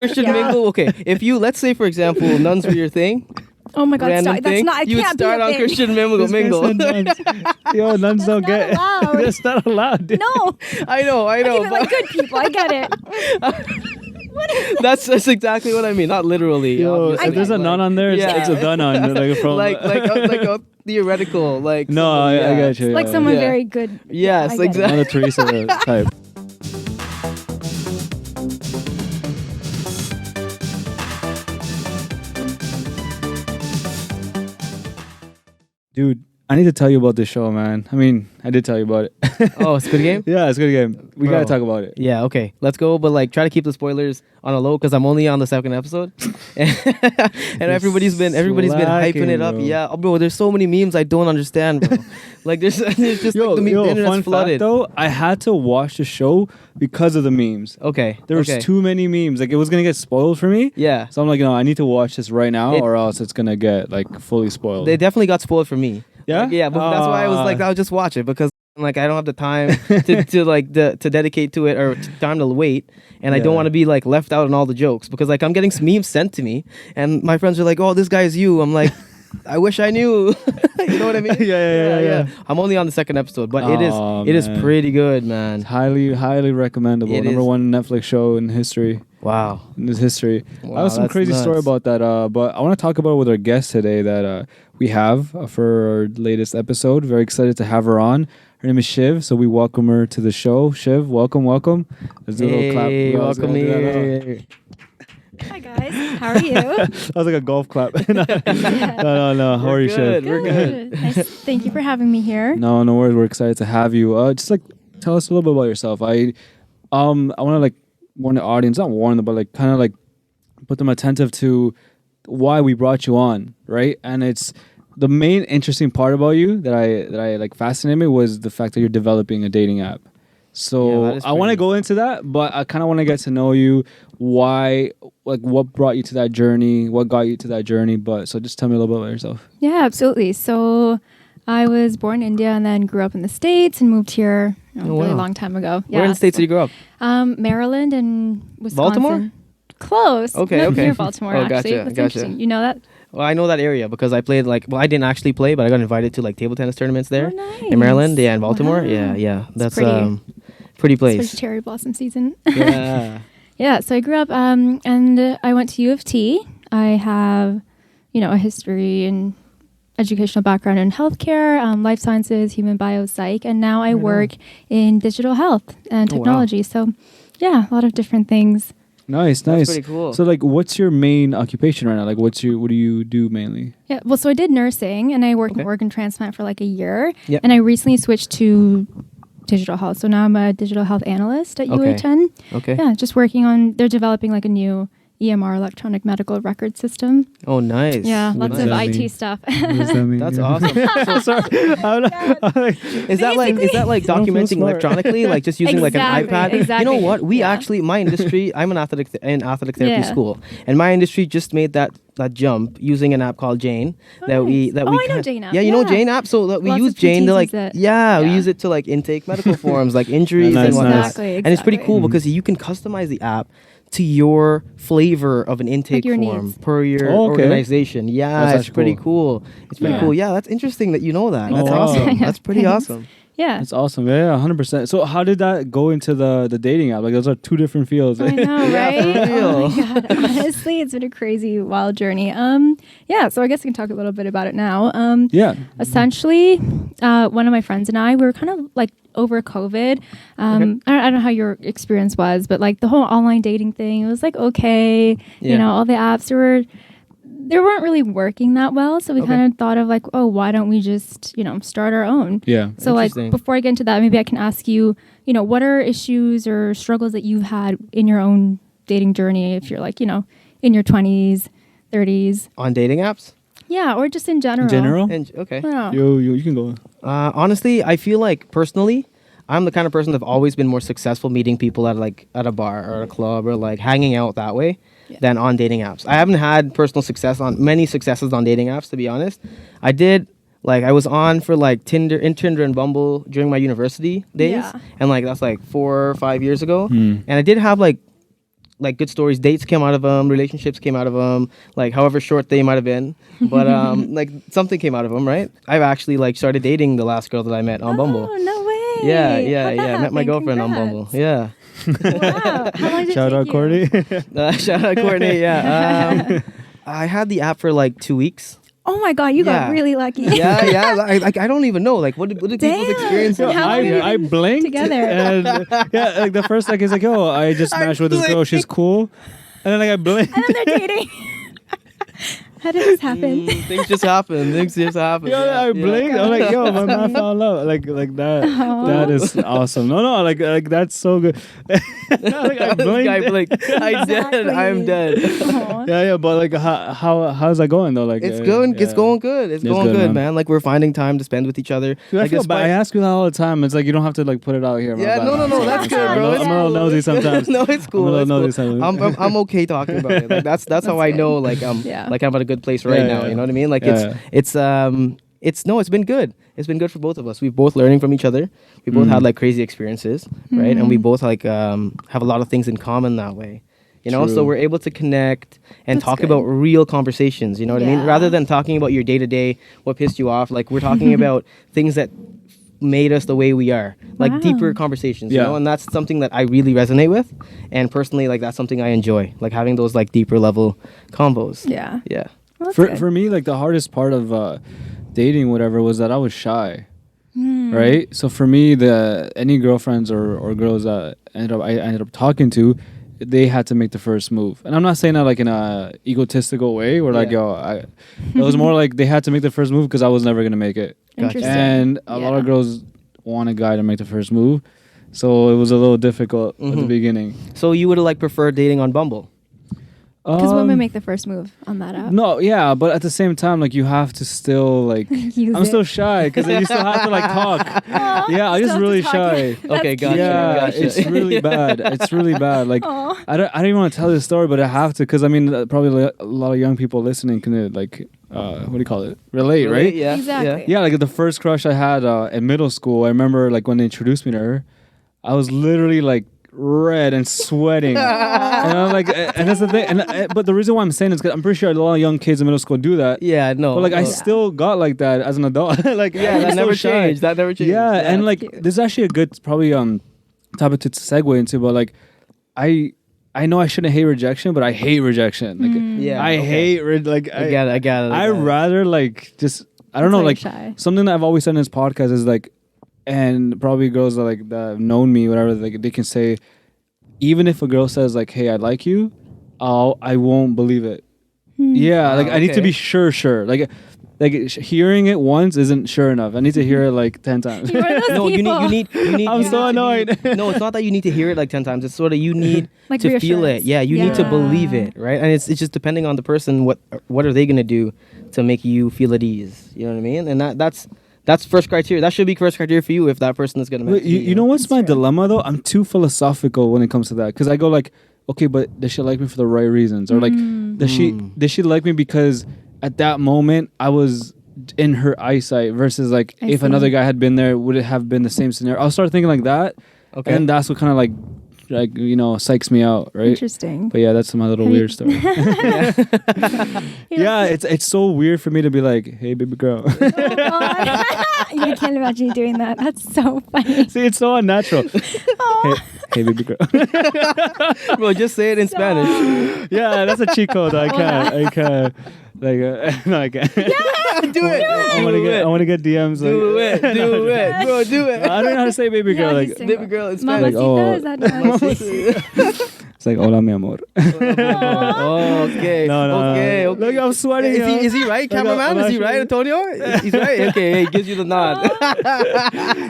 Christian Yeah. mingle. Okay, if you let's say for example, nuns were your thing. Oh my God, Random stop. That's thing, not. It you would can't start be a on thing. Christian mingle. This guy said nuns. Yo, nuns don't not get. allowed. That's not allowed. Dude. No. I know. Okay, but But like good people. I get it. that's exactly what I mean. Not literally. Yo, obviously, if there's a like- nun on there, it's a the nun. Like from. like a theoretical like. No, somebody, I get you. Like yeah. someone Yeah. very good. Yes, I get it. exactly. Mother Teresa type. Dude, I need to tell you about this show, man. I mean, I did tell you about it. Oh, it's a good game. Yeah, it's a good game. We Bro. gotta talk about it. Yeah, okay. Let's go, but like try to keep the spoilers on a low because I'm only on the second episode. And everybody's been hyping it up. Slacking, bro. Yeah, bro, there's so many memes I don't understand, bro. Like there's just like the internet's fun flooded. fact though, I had to watch the show because of the memes. Okay. There was okay. too many memes. Like it was gonna get spoiled for me. Yeah. So I'm like, no, I need to watch this right now, It- or else it's gonna get like fully spoiled. They definitely got spoiled for me. yeah, Like, yeah, but that's why I was like, I'll just watch it because like I don't have the time to dedicate to it or time to wait, and I don't Yeah. want to be like left out in all the jokes because like I'm getting memes sent to me, and my friends are like, "Oh, this guy's you." I'm like, I wish I knew. You know what I mean? Yeah. I'm only on the second episode, but Oh, it is man. pretty good, man. It's highly recommendable. It Number is. one Netflix show in history. Wow. In this history. Wow, I have some that's crazy story nuts. about that, but I want to talk about it with our guest today that we have for our latest episode. Very excited to have her on. Her name is Shiv, so we welcome her to the show. Shiv, welcome. Let's do a little clap. Hey, I was welcome gonna do that now. here. Hi guys, how are you? That was like a golf clap. no. How are you, good. Shiv? We're good. Nice. Thank you for having me here. No worries. We're excited to have you. Just like tell us a little bit about yourself. I want to like warn the audience, not warn them, but like kind of like put them attentive to why we brought you on, right? And it's the main interesting part about you that I like fascinated me was the fact that you're developing a dating app. So Yeah, that is I want to pretty- go into that, but I kind of want to get to know you. Why, like, what brought you to that journey? What got you to that journey? But so just tell me a little bit about yourself. Yeah, absolutely. So I was born in India and then grew up in the States and moved here a Oh, really wow. long time ago. Where in the States did you grow up? Maryland and Wisconsin. Baltimore? Close. Okay, Not okay. Near Baltimore, Oh, actually. gotcha, That's gotcha. interesting. You know that? Well, I know that area because I played I didn't actually play, but I got invited to like table tennis tournaments there Oh, nice. in Maryland. Yeah, in Baltimore. Wow. Yeah. That's pretty. pretty It's place. cherry blossom season. Yeah. Yeah, so I grew up and I went to U of T. I have, a history and educational background in healthcare, life sciences, human bio, psych, and now I Right on. work in digital health and Oh, wow. technology. So, yeah, a lot of different things. Nice. That's pretty cool. So like, what's your main occupation right now? Like, what do you do mainly? Yeah, well, so I did nursing and I worked in Okay. organ transplant for like a year, Yep. and I recently switched to digital health. So now I'm a digital health analyst at Okay. UA10. Okay. Yeah, just working on, they're developing like a new EMR, electronic medical record system. Oh, nice. Yeah, What lots does of that IT mean? stuff. What does that mean? That's Yeah. awesome. Sorry. Is that like documenting smart. electronically, like just using like an Exactly, iPad? exactly. You know what? We Yeah. actually, my industry, I'm an athletic in athletic therapy Yeah. school, and my industry just made that jump using an app called Jane Oh, that we nice. that Oh, we I know ca- Jane app. Yeah, you know Yeah. Jane app. So that we Lots use of Jane to PTs like use it. we Yeah. use it to like intake medical forms like injuries Nice, and whatnot. nice. Exactly, And it's pretty cool Mhm. because you can customize the app to your flavor of an intake your form needs. per your Oh, okay. organization. Yeah, That's it's actually pretty cool. cool. It's pretty Yeah. cool. Yeah, that's interesting that you know that. That's Oh, wow. awesome. Yeah, That's pretty thanks. awesome. Yeah. That's awesome. Yeah, 100%. So how did that go into the dating app? Like those are two different fields. I know, Yeah, right? for real. Oh my god! Honestly, it's been a crazy, wild journey. Yeah. So I guess I can talk a little bit about it now. Yeah. Essentially, one of my friends and I, we were kind of like over COVID. I don't know how your experience was, but like the whole online dating thing, it was like okay. Yeah. You know, all the apps they weren't really working that well. So we Okay. kind of thought of like, oh, why don't we just start our own? Yeah. So like Interesting. before I get into that, maybe I can ask you, what are issues or struggles that you've had in your own dating journey if you're like, in your 20s, 30s? On dating apps? Yeah, or just in general. In general? And okay. I don't know. Yo, you can go. Honestly, I feel like personally, I'm the kind of person that've always been more successful meeting people at a bar or a club or like hanging out that way than on dating apps. I haven't had many successes on dating apps, to be honest. I did I was on for like Tinder and Bumble during my university days, Yeah. and like that's like 4 or 5 years ago. Hmm. And I did have like like good stories. Dates came out of them. Relationships came out of them. Like however short they might have been, but like something came out of them, right? I've actually like started dating the last girl that I met on Bumble. Oh, no way. Yeah. Met my girlfriend on Bumble. Yeah. Wow. How long did it Shout take out you? Courtney. Shout out Courtney. Yeah. I had the app for like 2 weeks. Oh my God, you got really lucky. Yeah. I don't even know. Like, what do people's Damn. experience? How long have you I been blinked together? and yeah, like the first like is like, oh, I just I matched with this girl, blinked. she's cool, and then like I blinked. And then they're dating. How did this happen? Things just happen. I blinked. I'm like, yo, my man fell in love. Like that. Oh. That is awesome. No, like that's so good. Like, I blinked. Guy blinked. I did. Exactly. I'm dead. Aw. Yeah, but like how's that going though? Like It's going. It's yeah. going good. It's going good, good, man. man. Like we're finding time to spend with each other. Dude, I Like, feel bad. I despite- ask you that all the time. It's like you don't have to like put it out here. Yeah, no, that's good, bro. I'm a little nosy sometimes. No, it's cool. I'm a It's little cool. nosy sometimes. I'm okay talking about it. Like that's how I good. know like I'm Yeah. like I'm at a good place right Yeah, now. yeah. You know what I mean? Like Yeah. it's been good. It's been good for both of us. We've both learning from each other. We both had like crazy experiences, right? And we both like have a lot of things in common that way. You know, so True. we're able to connect and That's talk good. about real conversations. You know what I mean? Yeah. Rather than talking about your day to day, what pissed you off. Like we're talking about things that made us the way we are, like Wow. deeper conversations. You Yeah. know, and that's something that I really resonate with. And personally, like that's something I enjoy, like having those like deeper level combos. Yeah. Yeah. Well, that's good. For me, like the hardest part of dating, whatever, was that I was shy. Right. So for me, any girlfriends or girls that I ended up talking to, they had to make the first move. And I'm not saying that like in a egotistical way where like, Yeah. it was more like they had to make the first move because I was never going to make it. Interesting. And a lot of girls want a guy to make the first move. So it was a little difficult at the beginning. So you would have like preferred dating on Bumble? Because women make the first move on that app. No, yeah, but at the same time, like you have to still like. Use I'm it. still shy because you still have to like talk. Aw, Yeah, I'm just still have to really talk. shy. That's Okay, gotcha. cute. Yeah, Gotcha. it's really bad. It's really bad. Like Aw. I don't even want to tell this story, but I have to because I mean probably a lot of young people listening can like what do you call it? Relate, right? Yeah. Exactly. Yeah, like the first crush I had in middle school. I remember like when they introduced me to her, I was literally like red and sweating. And I'm like, and that's the thing. And but the reason why I'm saying is because I'm pretty sure a lot of young kids in middle school do that. Yeah. No. But like I no. still got like that as an adult. Like Yeah, I'm that still never shy. changed. That never changed. Yeah, and like cute. this is actually a good probably topic to segue into. But like I know I shouldn't hate rejection, but I hate rejection. Like Yeah. I okay. hate like I got it. I rather like just I don't know That's like why you're shy. something that I've always said in this podcast is like, and probably girls that like that have known me, whatever, like they can say, even if a girl says like, "Hey, I like you," I won't believe it. Yeah, like I need to okay. be sure. Like hearing it once isn't sure enough. I need to hear it like 10 times. You're one of those No, you need. I'm you so need to annoyed. be- no, it's not that you need to hear it like 10 times. It's sort of you need Like to feel it. reassurance. Yeah, you need to Yeah. believe it, right? And it's just depending on the person. What are they gonna do to make you feel at ease? You know what I mean? And that's first criteria. That should be first criteria for you if that person is gonna. Wait, you know what's my dilemma though? I'm too philosophical when it comes to that because I go like, okay, but does she like me for the right reasons, or like does she like me because at that moment I was in her eyesight versus like I if see. another guy had been there, would it have been the same scenario? I'll start thinking like that, Okay. and that's what kind of like you know psychs me out, right? Interesting. But yeah, that's my little Have you- weird story. Yeah, it's so weird for me to be like, hey, baby girl. Oh, God. I can't imagine you doing that. That's so funny. See, it's so unnatural. Aw. Hey, baby girl. Bro, just say it in Spanish. Yeah, that's a cheat code. I can't. Like, no, I can't. Do it. I want to get DMs. Do Like, it. Do it, bro. Do it. I don't know how to say baby girl. Yeah, Like, he's single. Baby girl in Spanish. Mamacita, oh. is that nice? it's like, hola, mi amor. Oh, okay. No. Okay. Look, I'm sweating. Is he right, Look, I'm cameraman? Is he actually- right, Antonio? He's right. Okay, he gives you the nod.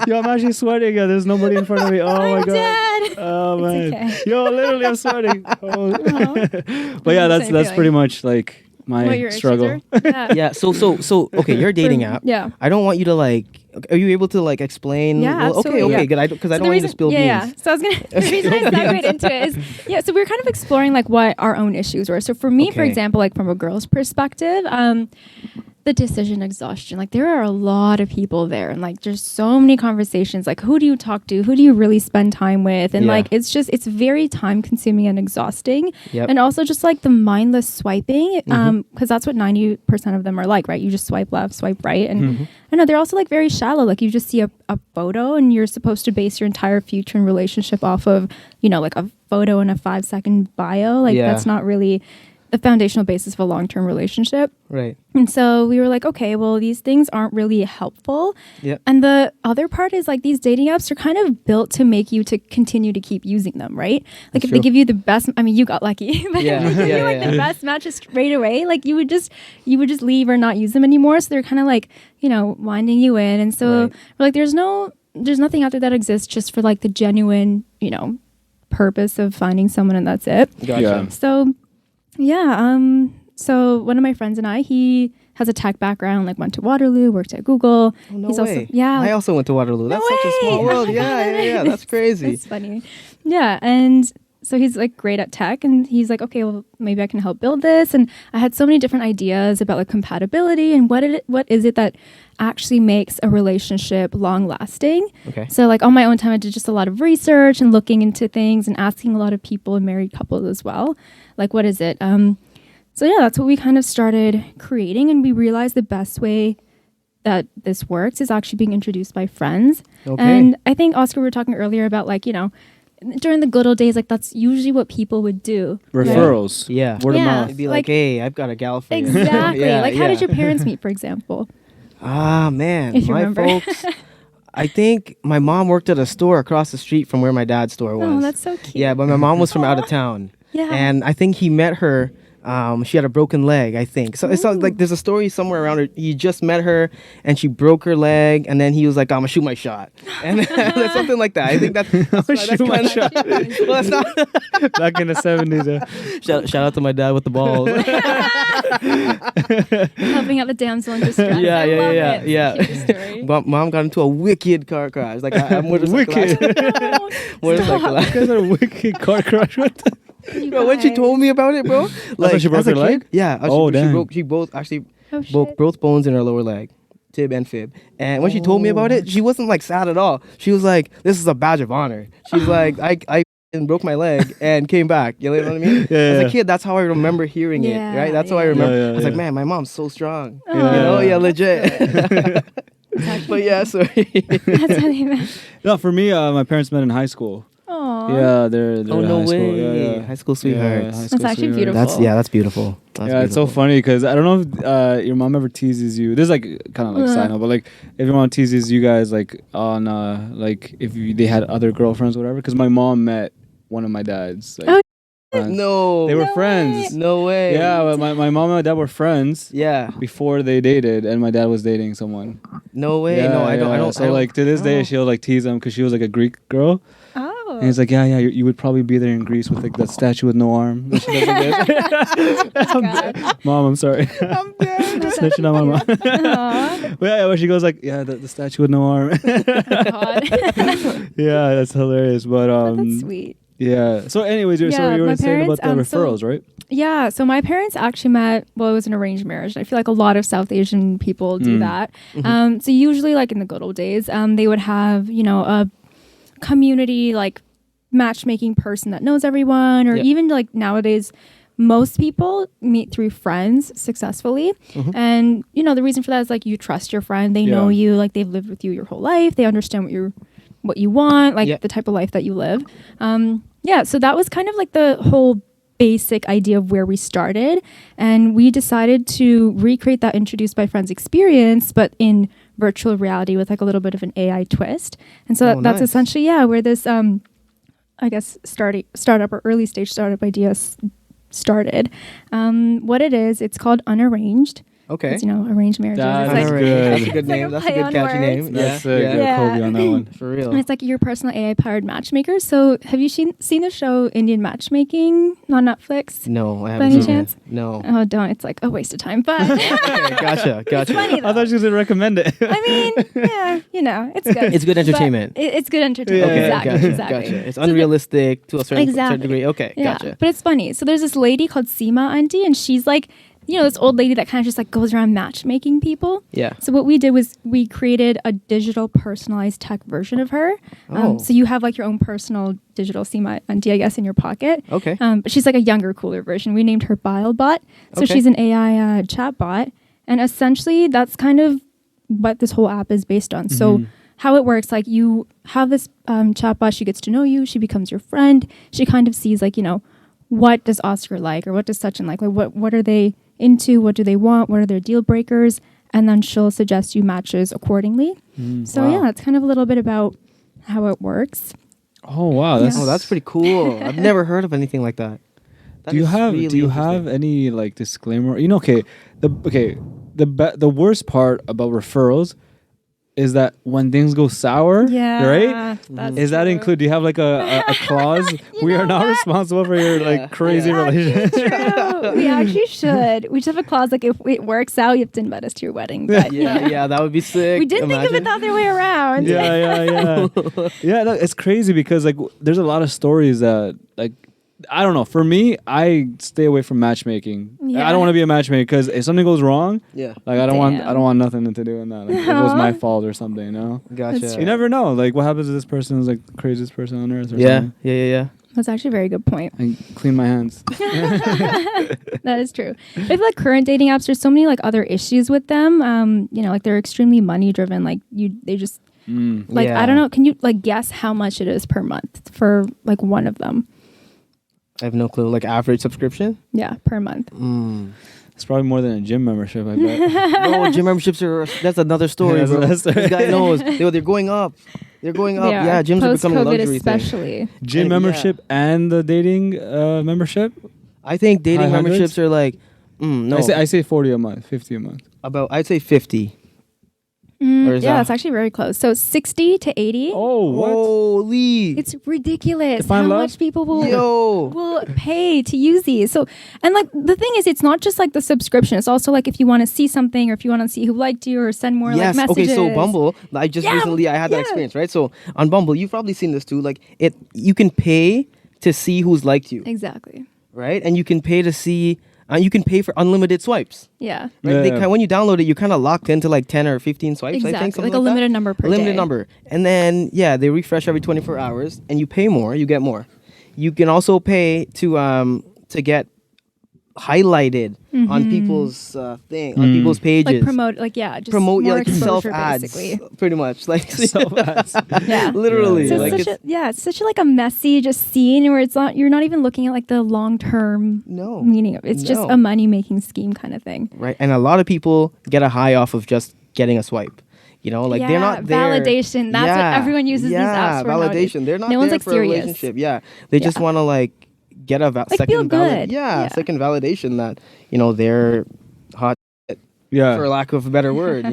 Yo, I'm actually sweating. There's nobody in front of me. Oh my I'm god. dead. Oh man. okay. Yo, literally, I'm sweating. Oh. But yeah, that's Same pretty feeling. much like What my your issues struggle. are? Yeah. Yeah. So. Okay, your dating app. Yeah. I don't want you to like. Are you able to like explain? Yeah, Well, absolutely, Okay. yeah. Good. Because I So don't the want you to reason- spill yeah, beans. Yeah. So I was gonna. The reason I segued into it is, so we were kind of exploring like what our own issues were. So for me, for Okay. example, like from a girl's perspective, the decision exhaustion. Like there are a lot of people there, and like there's so many conversations. Like who do you talk to? Who do you really spend time with? And like it's very time consuming and exhausting. Yep. And also just like the mindless swiping, because that's what 90% of them are like, right? You just swipe left, swipe right, and I know they're also like very shallow. Like you just see a photo, and you're supposed to base your entire future and relationship off of, you know, like a photo and a 5-second bio. Like that's not really the foundational basis of a long-term relationship. Right. And so we were like, okay, well, these things aren't really helpful. Yep. And the other part is like these dating apps are kind of built to make you to continue to keep using them, right? Like That's if true. they give you the best, I mean, you got lucky, but Yeah. if they give you like the best matches straight away, like you would just leave or not use them anymore. So they're kind of like, you know, winding you in. And so we're like, there's nothing out there that exists just for like the genuine, you know, purpose of finding someone, and that's it. Gotcha. Yeah. So so one of my friends and he has a tech background, like went to Waterloo, worked at Google. Oh, no He's way. also I also went to Waterloo. That's such a small world. Yeah. That's crazy. It's funny. Yeah, and so he's like great at tech, and he's like, okay, well, maybe I can help build this. And I had so many different ideas about like compatibility and what is it that actually makes a relationship long lasting. Okay. So like on my own time, I did just a lot of research and looking into things and asking a lot of people and married couples as well. Like, what is it? So yeah, that's what we kind of started creating, and we realized the best way that this works is actually being introduced by friends. Okay. And I think, Oscar, we were talking earlier about like, you know, during the good old days, like that's usually what people would do. Referrals. Yeah. Word of Yeah. mouth. It'd be like, hey, I've got a gal for you. Exactly. Yeah, like, how did your parents meet, for example? Ah, man. If you my remember. folks, I think my mom worked at a store across the street from where my dad's store was. Oh, that's so cute. Yeah, but my mom was from out of town. Yeah. And I think he met her. She had a broken leg, I think. So it's like there's a story somewhere around her. He just met her, and she broke her leg, and then he was like, "I'm gonna shoot my shot," and that's something like that. I think that's Shoot my shot. Well, that's not. Back in the 70s. Shout out to my dad with the balls. Helping out the damsel in distress. Yeah, I yeah, love yeah, it. yeah. It's a cute story. Mom got into a wicked car crash. Like a motorcycle Wicked. accident. Motorcycle You guys had a wicked car crash. What the? You Bro, when she guys. told me about it, bro, when she broke as a her leg? kid, yeah. Oh, damn. She both actually Oh, broke shit. both bones in her lower leg, tib and fib. And when she told me about it, she wasn't like sad at all. She was like, "This is a badge of honor." She's like, "I broke my leg and came back." You know what I mean? Yeah, As yeah. a kid, that's how I remember hearing it. Yeah, Right? That's how I yeah. remember. Yeah, yeah, I was like, yeah. "Man, my mom's so strong." Oh. You know? Yeah. Yeah, legit. But yeah, sorry. That's how they met. No, for me, my parents met in high school. Aw. Yeah, they're Oh in no high school. way! Yeah, yeah. High school sweethearts. high That's school actually sweethearts. beautiful. That's beautiful. That's Yeah, it's so beautiful. funny because I don't know if your mom ever teases you. This is like kind of like side note, but like if your mom teases you guys like on like if they had other girlfriends or whatever. Because my mom met one of my dad's. Like, Oh, friends. No, They were No friends. No way. Yeah, but my mom and my dad were friends Yeah. before they dated, and my dad was dating someone. No way. Yeah, No, I don't. yeah. I don't. So I don't, like to this I day, don't- she'll like tease him because she was like a Greek girl, Oh. and he's like, yeah, you would probably be there in Greece with like that statue with no arm. And she does like this. Oh, God. Mom, I'm sorry. I'm dead. Snitching on my mom. Aw. But yeah, when she goes like, yeah, the statue with no arm. God. Yeah, that's hilarious. But That's sweet. yeah. So, anyways, Yeah, so you were my saying about the parents, so- referrals, right? Yeah, so my parents actually met, well, it was an arranged marriage. I feel like a lot of South Asian people do that. So usually like in the good old days, they would have, you know, a community like matchmaking person that knows everyone, or Yep. even like nowadays, most people meet through friends successfully. And, you know, the reason for that is like you trust your friend. They know Yeah. you, like they've lived with you your whole life. They understand what you want, like Yep. the type of life that you live. Yeah, so that was kind of like the whole basic idea of where we started, and we decided to recreate that introduced by friends experience but in virtual reality with like a little bit of an AI twist. And so Oh, that's nice. essentially where this I guess startup or early stage startup idea started. What it is, it's called Unarranged. Okay. It's, you know, arranged marriages. That's It's like, good. That's a good It's like name. a That's a play good on catchy words. name. That's Yeah. good. Yeah. Yeah. Kobe on that one. For real. and it's like your personal AI powered matchmaker. So have you seen the show Indian Matchmaking on Netflix? No, I By haven't any seen it. chance? No. Oh, don't. It's like a waste of time. But Okay, gotcha. Gotcha. funny though. I thought she was going to recommend it. I mean, yeah, you know, it's good. It's good But entertainment. it's good entertainment. Yeah, exactly. gotcha, Exactly. gotcha. It's unrealistic to a certain Exactly. degree. Okay, Yeah, gotcha. but it's funny. So there's this lady called Seema Auntie, and she's like this old lady that kind of just like goes around matchmaking people. Yeah. So what we did was we created a digital personalized tech version of her. Oh. So you have like your own personal digital auntie, I guess, in your pocket. Okay. But she's like a younger, cooler version. We named her BileBot. So Okay. she's an AI chat bot. And essentially that's kind of what this whole app is based on. So how it works, like you have this chatbot, she gets to know you, she becomes your friend. She kind of sees like, what does Oscar like or what does Sachin like? Like what are they into? What do they want? What are their deal breakers? And then she'll suggest you matches accordingly. So Wow. yeah, it's kind of a little bit about how it works. Oh wow, that's Oh, that's pretty cool. I've never heard of anything like that. That do you is have really do you interesting. have any like disclaimer? The worst part about referrals is that when things go sour, right? That's Is that true. include? Do you have like a clause? We are not responsible for your like crazy Yeah. relationship. True. We actually should. We should have a clause like if it works out, you have to invite us to your wedding. But Yeah, that would be sick. we didn't think of it the other way around. Yeah. Yeah, no, it's crazy because like there's a lot of stories that like I don't know. For me, I stay away from matchmaking. Yeah. I don't want to be a matchmaker because if something goes wrong, Yeah. like I don't Damn. want nothing to do with that. Like, if it was my fault or something, you know. Gotcha. That's You never know. Like what happens if this person is like the craziest person on earth or Yeah. something. Yeah. That's actually a very good point. I clean my hands. That is true. I feel like current dating apps, there's so many like other issues with them. Like they're extremely money driven. Like they just like Yeah. I don't know. Can you like guess how much it is per month for like one of them? I have no clue. Like average subscription? Yeah, per month. It's probably more than a gym membership. I bet. No, gym memberships that's another story, Yeah, bro. that's This guy knows. They're going up. They're going up. They are. Yeah, gyms are becoming a Post-COVID luxury thing. especially. Gym Yeah. membership and the dating membership. I think dating High hundreds? memberships are like no. I say 40 a month, 50 a month. I'd say 50. Or is Yeah, that- that's actually very close. So 60 to 80. Oh, what? Holy. It's ridiculous To find how love? much people will Yo. pay to use these. So, and like the thing is, it's not just like the subscription. It's also like if you want to see something or if you want to see who liked you or send more Yes. like Okay. messages. So Bumble, I just recently I had that experience, right? So on Bumble, you've probably seen this too. Like you can pay to see who's liked you, Exactly. right? And you can pay to see. You can pay for unlimited swipes. Yeah. Right? Yeah. When you download it, you're kind of locked into like 10 or 15 swipes. I think Exactly. something Like a that. limited number per A limited day. number. And then, they refresh every 24 hours and you pay more, you get more. You can also pay to get highlighted on people's on people's pages. Like promote, like just Promote more like self exposure, ads, basically. pretty much. Like Self-ads. Yeah. literally. So like it's such a like a messy just scene where you're not even looking at like the long term No. meaning of it. It's just No. a money making scheme kind of thing. right. And a lot of people get a high off of just getting a swipe. Like they're not there. Validation. That's what everyone uses these apps for nowadays. validation. They're not No one's there like for serious. a relationship. Yeah, they just Yeah. want to like get a feel second good. Yeah, Yeah. second validation that they're hot Yeah. for lack of a better word.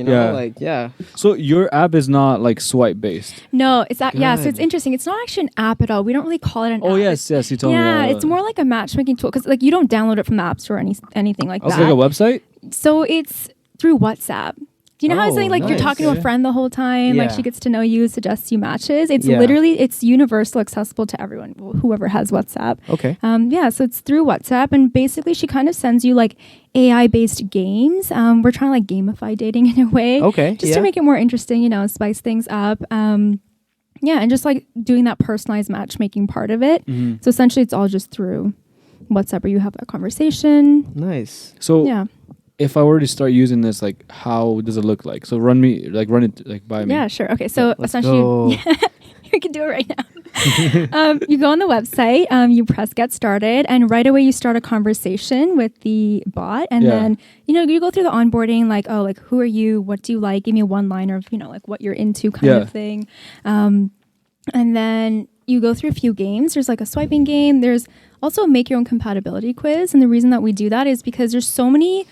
Yeah. So your app is not like swipe based. No, it's that. Yeah, so Good. it's interesting. It's not actually an app at all. We don't really call it an app. Oh yes, you told me. Yeah, it's more like a matchmaking tool because like you don't download it from the app store or anything like Also that. like a website. So it's through WhatsApp. Do you know how it's Oh, like you're nice. talking to a friend the whole time, like Yeah. she gets to know you, suggests you matches. It's Yeah. literally it's universal, accessible to everyone, whoever has WhatsApp. Okay. So it's through WhatsApp, and basically she kind of sends you like AI based games. We're trying to like gamify dating in a way, Okay. just to make it more interesting, spice things up. And just like doing that personalized matchmaking part of it. So essentially, it's all just through WhatsApp, where you have that conversation. Nice. So Yeah. if I were to start using this, like, how does it look like? So run it like by me. Yeah, sure. Okay, so Let's essentially, go. you can do it right now. You go on the website, you press get started, and right away you start a conversation with the bot, and Yeah. then you go through the onboarding, like who are you, what do you like, give me a one liner of like what you're into kind of thing, and then you go through a few games. There's like a swiping game. There's also a make your own compatibility quiz, and the reason that we do that is because there's so many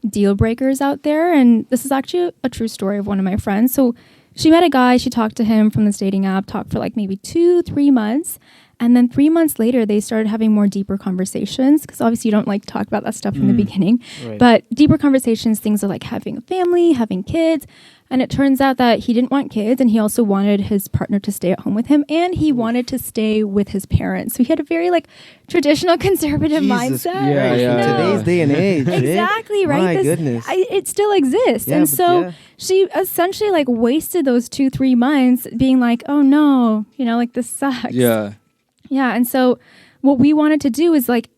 deal breakers out there, and this is actually a true story of one of my friends. So she met a guy, she talked to him from this dating app, talked for like maybe 2-3 months, And then 3 months later, they started having more deeper conversations, because obviously you don't like talk about that stuff in the beginning. Right. But deeper conversations, things are like having a family, having kids. And it turns out that he didn't want kids, and he also wanted his partner to stay at home with him, and he wanted to stay with his parents. So he had a very like traditional conservative Jesus mindset. Christ, Yeah, in yeah. today's day and age. Exactly, right? My goodness. It still exists. Yeah, and but so yeah. she essentially like wasted those 2-3 months being like, oh no, like this sucks. Yeah. Yeah. And so what we wanted to do is like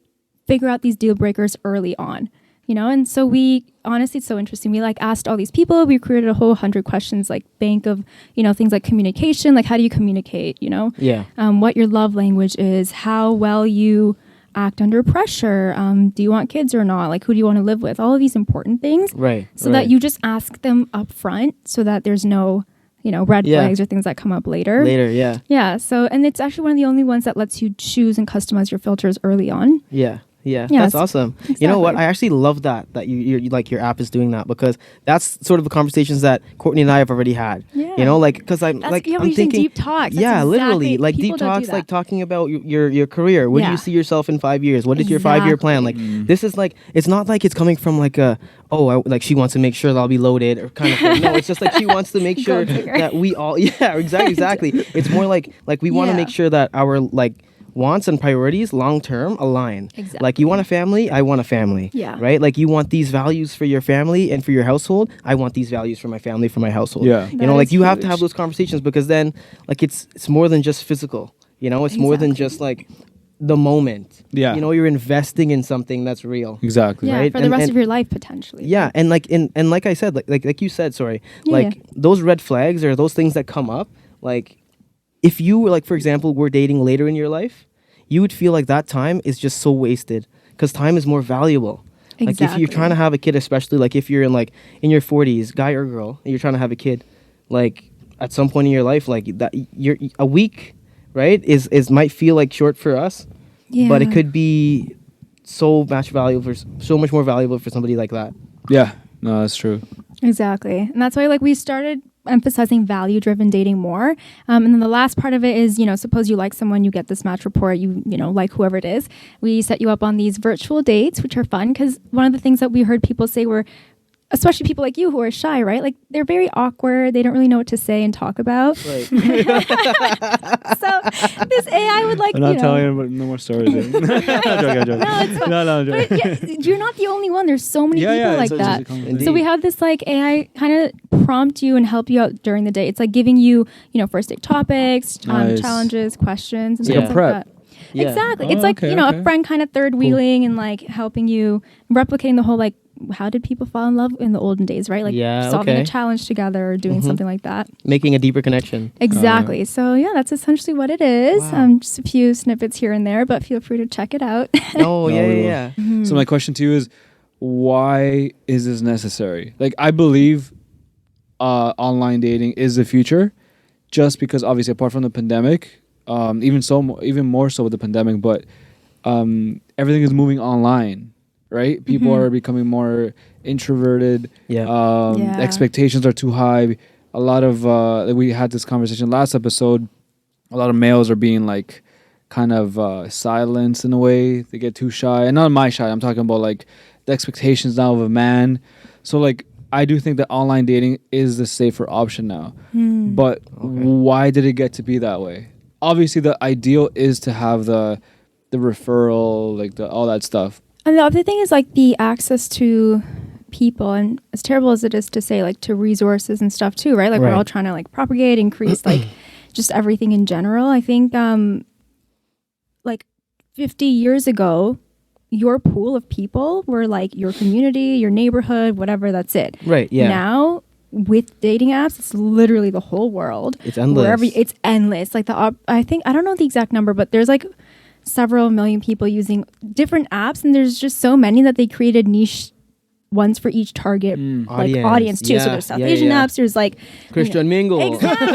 figure out these deal breakers early on, and so we honestly, it's so interesting. We like asked all these people, we created a whole 100 questions, like bank of, things like communication, like how do you communicate, Yeah. what your love language is, how well you act under pressure, do you want kids or not, like who do you want to live with, all of these important things. Right. So that you just ask them up front so that there's no, red Yeah. flags or things that come up later. Yeah. Yeah. So, and it's actually one of the only ones that lets you choose and customize your filters early on. Yeah. Yeah, Yeah, that's it's- awesome. You know what? exactly. I actually love that you like your app is doing that, because that's sort of the conversations that Courtney and I have already had. Yeah. Like because I'm That's, like we're I'm using thinking deep talks. That's yeah, literally exactly- like people deep don't do talks, that. like talking about your career. Where do Yeah. you see yourself in 5 years? What is your 5-year plan? Like this is like, it's not like it's coming from like like she wants to make sure that I'll be loaded or kind of thing. No, it's just like she wants to make sure Gold digger. that we all exactly. It's more like we want to Yeah. make sure that our like wants and priorities long term align. Exactly. Like you want a family, I want a family. Yeah. Right? Like you want these values for your family and for your household, I want these values for my family, for my household. Yeah. That Like is you have to huge. have those conversations, because then like it's more than just physical. It's more than Exactly. just like the moment. Yeah. You're investing in something that's real. Exactly. Yeah, right? for the And- rest and- of your life potentially. Yeah, and like I said, like you said, sorry, Yeah, like yeah. those red flags or those things that come up, like if you were like, for example, were dating later in your life, you would feel like that time is just so wasted, because time is more valuable. Like if Exactly. you're trying to have a kid, especially like if you're in your 40s, guy or girl, and you're trying to have a kid, like at some point in your life, like that you're a week, right, is might feel like short for us, Yeah. but it could be so much more valuable for somebody like that. Yeah. No, that's true. Exactly. And that's why like we started emphasizing value-driven dating more. And then the last part of it is, suppose you like someone, you get this match report, you like whoever it is. We set you up on these virtual dates, which are fun, because one of the things that we heard people say were, especially people like you who are shy, right? Like they're very awkward. They don't really know what to say and talk about. Right. So this AI would like, I'm not telling you no more stories. I'm joking. No, it's fine. No, I'm But joking. yeah, you're not the only one. There's so many people like it's just that. a conversation. Indeed. So we have this like AI kind of prompt you and help you out during the day. It's like giving you, first date topics, Nice. challenges, questions, and It's like things a prep. like that. Yeah. Exactly. Oh, It's like, okay, a okay. friend kind of third wheeling and like helping you, replicating the whole like, how did people fall in love in the olden days, right? Like Yeah, solving okay. a challenge together or doing Mhm. something like that. Making a deeper connection. Exactly. So yeah, that's essentially what it is. Wow. Just a few snippets here and there, but feel free to check it out. Oh, No, yeah, we yeah, will. yeah. Mm-hmm. So my question to you is, why is this necessary? Like, I believe online dating is the future, just because obviously apart from the pandemic, even more so with the pandemic, but everything is moving online, right? People Mhm. are becoming more introverted. Yeah. Yeah. Expectations are too high. A lot of we had this conversation last episode. A lot of males are being like kind of silenced in a way. They get too shy, and not my shy. I'm talking about like the expectations now of a man. So like I do think that online dating is the safer option now. Hmm. But why did it get to be that way? Obviously, the ideal is to have the referral, like all that stuff. And the other thing is like the access to people, and as terrible as it is to say, like to resources and stuff too, right? Like we're Right. all trying to like propagate, increase like just everything in general. I think like 50 years ago, your pool of people were like your community, your neighborhood, whatever, that's it. Right, yeah. Now with dating apps, it's literally the whole world. It's endless. It's endless. Like I don't know the exact number, but there's like several million people using different apps, and there's just so many that they created niche ones for each target like audience too. So Yeah, there's South yeah, Asian yeah. apps. There's like Christian Mingle. Exactly.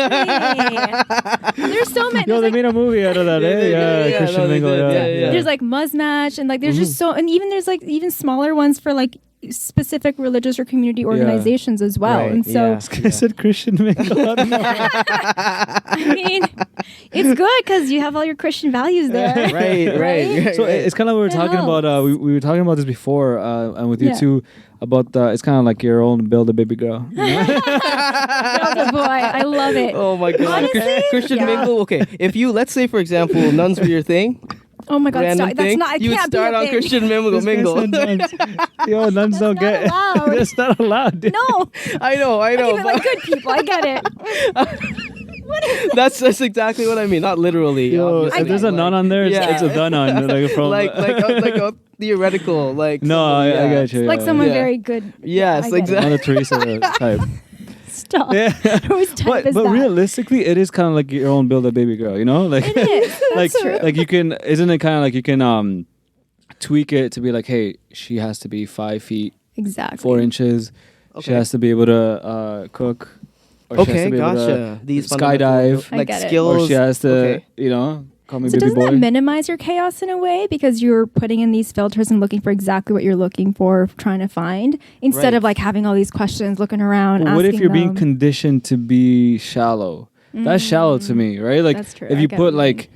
There's so many. Yo, There's, they made a movie out of that, eh? yeah, Christian no, they Mingle, did, yeah. yeah. there's like Muzzmatch, and like there's just so, and even there's like even smaller ones for like specific religious or community organizations as well. Right, And so I said Christian mingle. I don't know. I mean, it's good because you have all your Christian values there. right. So it's kind of what we were talking about. We were talking about this before, and with you too, about it's kind of like your own build a baby girl. You know? Build a boy. I love it. Oh my God. Honestly, Christian yeah. mingle. Okay, if you, let's say for example, nuns were your thing. Oh my God, Random stop. That's thing, not, I you would can't start be a on thing. Christian mingle. Yo, nuns don't not get allowed. That's not allowed. Dude. No. I know. Okay, but But like good people, I get it. that's exactly what I mean. Not literally. Yo, obviously, if there's a nun on there, it's a the nun. Like from like a theoretical like. No, I get you. Like yeah. someone Yeah. very good. Yes, I get it. exactly. Mother Teresa type. Stop. Yeah. Whose type is But that? realistically, it is kind of like your own build a baby girl, you know? Like, It is. like, That's true. like you can, isn't it kind of like you can tweak it to be like, hey, she has to be 5 feet, Exactly. 4 inches. She Okay. has to be able to cook. Or she has Okay, to be able gotcha. to These skydive. I like get it. skills. Or she has to, Okay. you know, call me So baby doesn't boy. that minimize your chaos in a way because you're putting in these filters and looking for exactly what you're looking for, trying to find, instead Right. of like having all these questions, looking around, But what if asking you're being them. conditioned to be shallow? That's shallow to me, right? Like That's true. if I you get put what you mean. like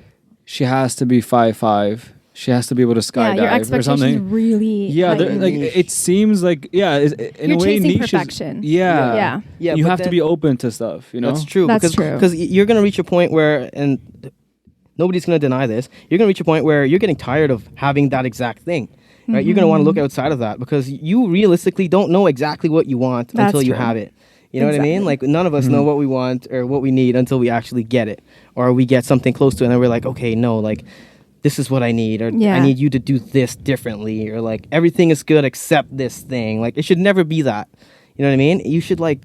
she has to be 5'5", she has to be able to yeah, your skydive or expectations something. really Yeah, heightened. like niche. it seems like in You're a way chasing niche is, perfection. yeah, Yeah. Yeah, you but have to then- be open to stuff, you know. That's true. That's because, true. Because you're gonna reach a point where, and nobody's gonna deny this, you're gonna reach a point where you're getting tired of having that exact thing. Right? You're gonna want to look outside of that because you realistically don't know exactly what you want That's until you true. have it. You know what I mean? Exactly. Like none of us know what we want or what we need until we actually get it, or we get something close to it, and then we're like, okay, no, like this is what I need, or Yeah. I need you to do this differently, or like everything is good except this thing. Like it should never be that. You know what I mean? You should like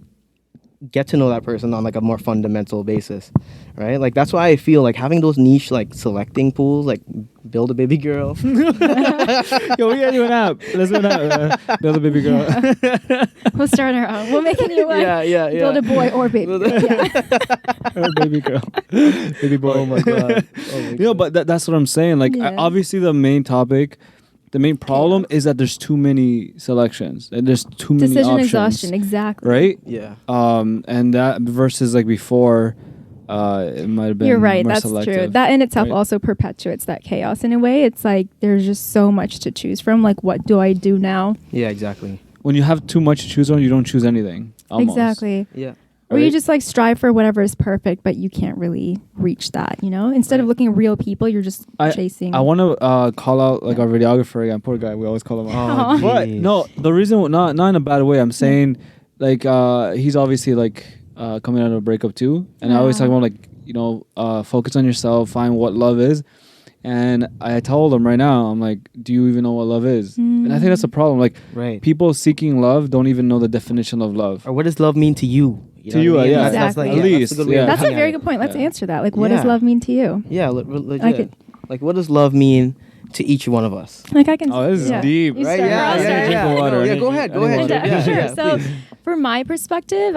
get to know that person on like a more fundamental basis, right? Like that's why I feel like having those niche like selecting pools, like build a baby girl. Yo, we gotta do an app. Let's do an app. Build a baby girl. We'll start our own. We'll make a new one. yeah. Build a boy or baby. Yeah. Or baby girl, baby boy. Oh my god. You know, but that's what I'm saying. Like, Yeah. obviously, the main topic, the main problem is that there's too many selections and there's too many Decision options, exhaustion. Exactly. right? Yeah. And that versus like before, it might have been. You're right. more That's selective, true. That in itself right? also perpetuates that chaos in a way. It's like there's just so much to choose from. Like, what do I do now? Yeah, exactly. When you have too much to choose on, you don't choose anything. Almost. Exactly. Yeah. Or you Right? just like strive for whatever is perfect, but you can't really reach that, you know? Instead of looking at real people, you're just chasing. I want to call out like our videographer again. Poor guy. We always call him out. Oh, But jeez. no, the reason not in a bad way. I'm saying like he's obviously like coming out of a breakup too, and I always talk about like focus on yourself, find what love is. And I told him right now, I'm like, do you even know what love is? And I think that's a problem. Like Right. people seeking love don't even know the definition of love. Or what does love mean to you? To you, what I mean? yeah. Exactly. At that's least, a good way yeah. of That's a looking at very it. good point. Let's Yeah. answer that. Like, what does Yeah. love mean to you? Yeah, legit. I could- Like, what does love mean to each one of us? Like, I can. Oh, this is yeah. deep. You Right? start. Yeah, I'll yeah, start. Drink yeah. of water. Yeah, go ahead. Go ahead. Yeah, sure. Yeah, So, please. for my perspective,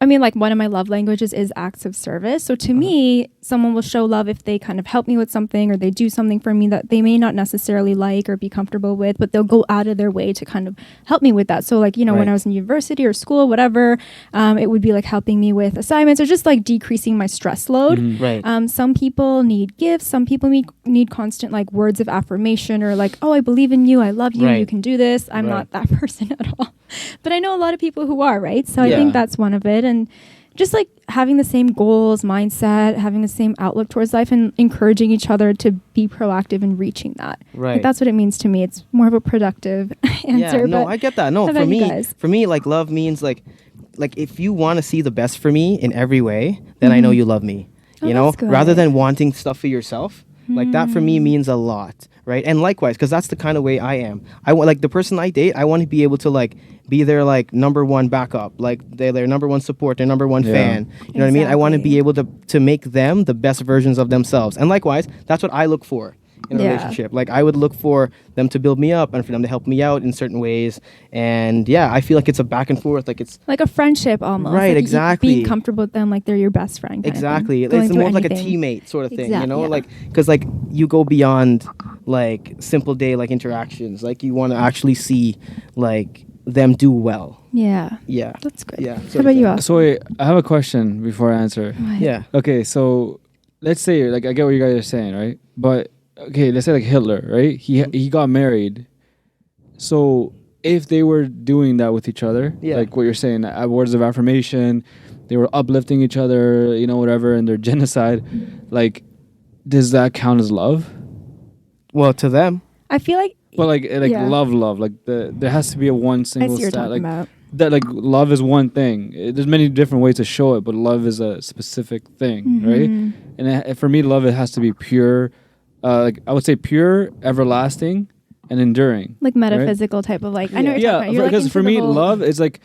I mean, like one of my love languages is acts of service. So to me, someone will show love if they kind of help me with something or they do something for me that they may not necessarily like or be comfortable with, but they'll go out of their way to kind of help me with that. So like, when Right. I was in university or school, whatever, it would be like helping me with assignments or just like decreasing my stress load. Right. Some people need gifts. Some people need constant like words of affirmation or like, oh, I believe in you. I love you. Right. You can do this. I'm Right. not that person at all. But I know a lot of people who are, right? So I Yeah. think that's one of it. And just like having the same goals, mindset, having the same outlook towards life and encouraging each other to be proactive in reaching that. Right. Like, that's what it means to me. It's more of a productive answer. Yeah, no, but I get that. No, how for about you me, guys? like love means like if you want to see the best for me in every way, then I know you love me. Oh, You know, that's good. rather than wanting stuff for yourself, like that for me means a lot, right? And likewise, because that's the kind of way I am. I want like the person I date, I want to be able to like be their like number one backup, like they're their number one support, their number one Yeah. fan. You know what I mean? I want to Exactly. be able to make them the best versions of themselves. And likewise, that's what I look for. in a Yeah. relationship. Like I would look for them to build me up and for them to help me out in certain ways. And yeah, I feel like it's a back and forth. Like it's Like a friendship almost. Right, Like exactly. Being comfortable with them, like they're your best friend. exactly. Going It's through more of like a anything. teammate sort of thing, you Exact- know, yeah. like because like you go beyond like simple day like interactions. Like you want to actually see like them do well. Yeah. Yeah. That's good. Yeah. How about you, Oscar? So wait, I have a question before I answer. Yeah. Okay, so let's say like I get what you guys are saying, right? But okay, let's say like Hitler, right? He got married. So if they were doing that with each other, Yeah. like what you're saying, words of affirmation, they were uplifting each other, you know, whatever, and their genocide, like, does that count as love? Well, to them. I feel like But like Yeah. love, like there has to be a one I single see what you're stat, talking like about. that, like love is one thing. There's many different ways to show it, but love is a specific thing, right? Mhm. And for me, love it has to be pure, like I would say pure, everlasting, and enduring. Like metaphysical type of like. I know what you're Yeah, talking about. You're, like, because into for the me, whole- love is like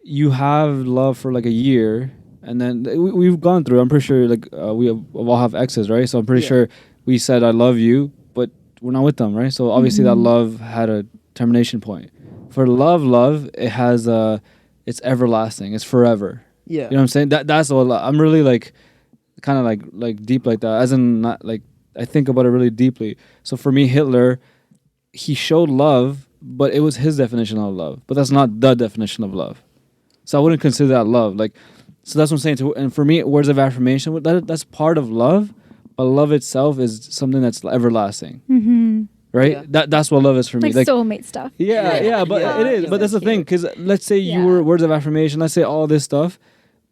you have love for like a year, and then we've gone through. I'm pretty sure like we all have exes, right? So I'm pretty Yeah. sure we said I love you, but we're not with them, right? So obviously that Mhm. love had a termination point. For love, it has it's everlasting. It's forever. Yeah. You know what I'm saying? That's all. I'm really like, kind of like deep like that. As in, not like I think about it really deeply. So for me, Hitler, he showed love, but it was his definition of love. But that's not the definition of love. So I wouldn't consider that love. Like, so that's what I'm saying. And for me, words of affirmation, that's part of love. But love itself is something that's everlasting, Mhm. right? Yeah. That's what love is for me. Like soulmate stuff. Yeah, but Yeah. it is. Yeah. But that's the thing, because let's say you Yeah. were words of affirmation, let's say all this stuff,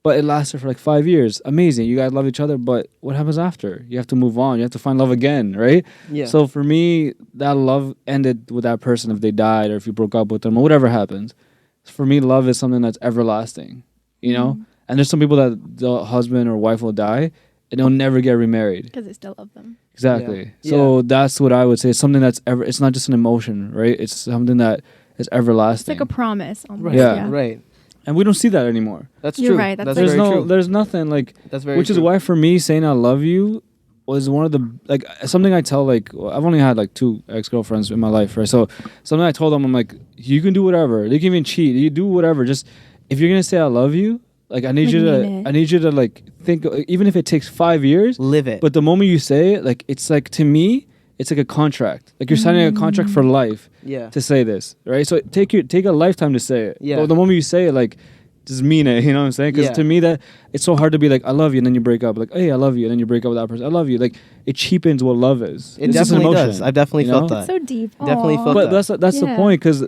but it lasted for like 5 years. Amazing. You guys love each other, but what happens after? You have to move on. You have to find love again, right? Yeah. So for me, that love ended with that person if they died or if you broke up with them or whatever happens. For me, love is something that's everlasting, you know? And there's some people that the husband or wife will die and they'll never get remarried. Because I still love them. Exactly. Yeah. So that's what I would say. It's something that's it's not just an emotion, right? It's something that is It's everlasting. like a promise. Almost. Right. Yeah. Right. And we don't see that anymore. That's You're true. right, that's There's very true. there's nothing like, That's very which is true. why for me saying I love you was one of the, like something I tell, like I've only had like 2 ex-girlfriends in my life, right? So something I told them, I'm like, you can do whatever. You can even cheat. You do whatever. Just if you're gonna say I love you, like I need Like, you mean it. to, I need you to like think, even if it takes 5 years, Live it. but the moment you say it, like it's like to me, it's like a contract. Like you're signing a contract for life yeah. to say this, right? So take a lifetime to say it. Yeah. But the moment you say it, like just mean it. You know what I'm saying? Because Yeah. to me, that it's so hard to be like I love you and then you break up. Like hey, I love you and then you break up with that person. I love you. Like it cheapens what love is. It It's just an definitely emotion, does. I've definitely you felt know? that. So deep. Definitely Aw. felt But that. that's the Yeah. point, because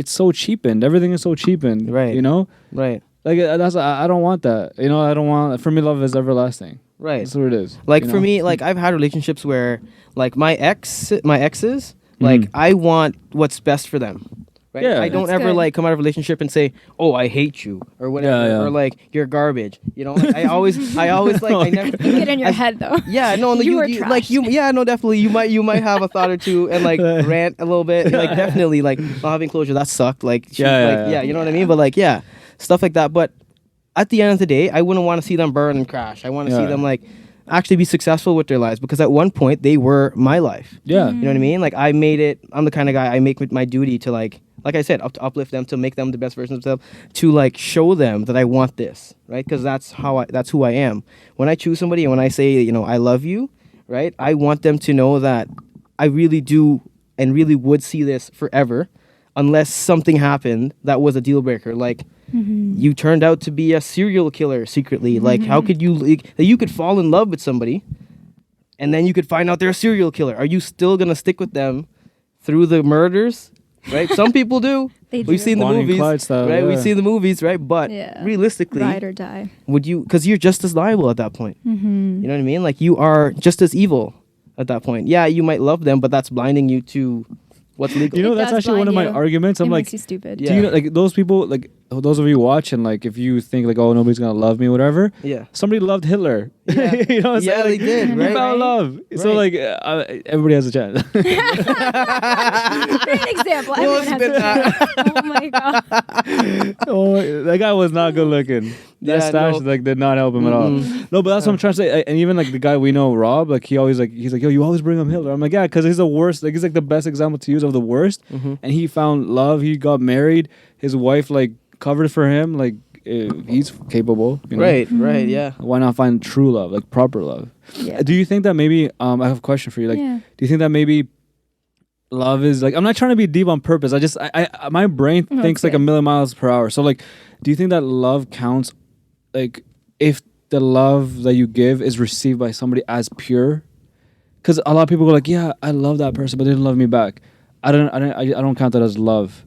it's so cheapened. Everything is so cheapened. Right. You know. Right. Like that's I don't want that. You know, I don't want. For me, love is everlasting. Right. That's what it is. Like you for know? me, like I've had relationships where like my exes, like Mhm. I want what's best for them. Right? Yeah. I don't That's ever good. like come out of a relationship and say, "Oh, I hate you" or whatever, Yeah, yeah. or like you're garbage. You know, like, I always like I never. You get in your head though. Yeah, no, You were like trashed. yeah, no, definitely. You might have a thought or two and like rant a little bit, like definitely like not having closure. That sucked. Like, Yeah. you know what I mean. But like, yeah, stuff like that. But at the end of the day, I wouldn't want to see them burn and crash. I want to see Yeah. them like actually be successful with their lives, because at one point they were my life. Yeah. You know what I mean? Like I made it. I'm the kind of guy I make it my duty to like I said, to uplift them, to make them the best version of themselves, to like show them that I want this, right? Because that's who I am. When I choose somebody and when I say, you know, I love you, right? I want them to know that I really do and really would see this forever, unless something happened that was a deal breaker. Like you turned out to be a serial killer secretly. Like how could you could fall in love with somebody and then you could find out they're a serial killer. Are you still gonna stick with them through the murders? Right? Some people do. They We've do. seen the Bonnie and movies, Clyde style, right? yeah. We've seen the movies, right? But Yeah. realistically, Ride or die. would you? Because you're just as liable at that point. Mm-hmm. You know what I mean? Like you are just as evil at that point. Yeah, you might love them, but that's blinding you to what's legal. You know, It that's does actually one of blind my you. arguments. It I'm like, makes you stupid. Yeah. do you know, like those people, like those of you watching, like, if you think like, oh, nobody's gonna love me, whatever. Yeah. Somebody loved Hitler. Yeah. You know what I'm saying? Yeah, they did, He right? found love. So like, everybody has a chance. Great example. We'll Everyone has spin a that. chance. Oh my god. Oh, that guy was not good looking. That Yeah, stash no. like did not help him at all. No, but that's what I'm trying to say. And even like the guy we know, Rob, like he's like, yo, you always bring up Hitler. I'm like, yeah, because he's the worst. Like he's like the best example to use of the worst. And he found love. He got married. His wife like covered for him. Like he's capable. You know? Right, yeah. Why not find true love, like proper love? Yeah. Do you think that maybe? I have a question for you. Like, do you think that maybe love is like? I'm not trying to be deep on purpose. I my brain thinks like a million miles per hour. So like, do you think that love counts? Like, if the love that you give is received by somebody as pure, because a lot of people go like, yeah, I love that person, but they didn't love me back. I don't count that as love,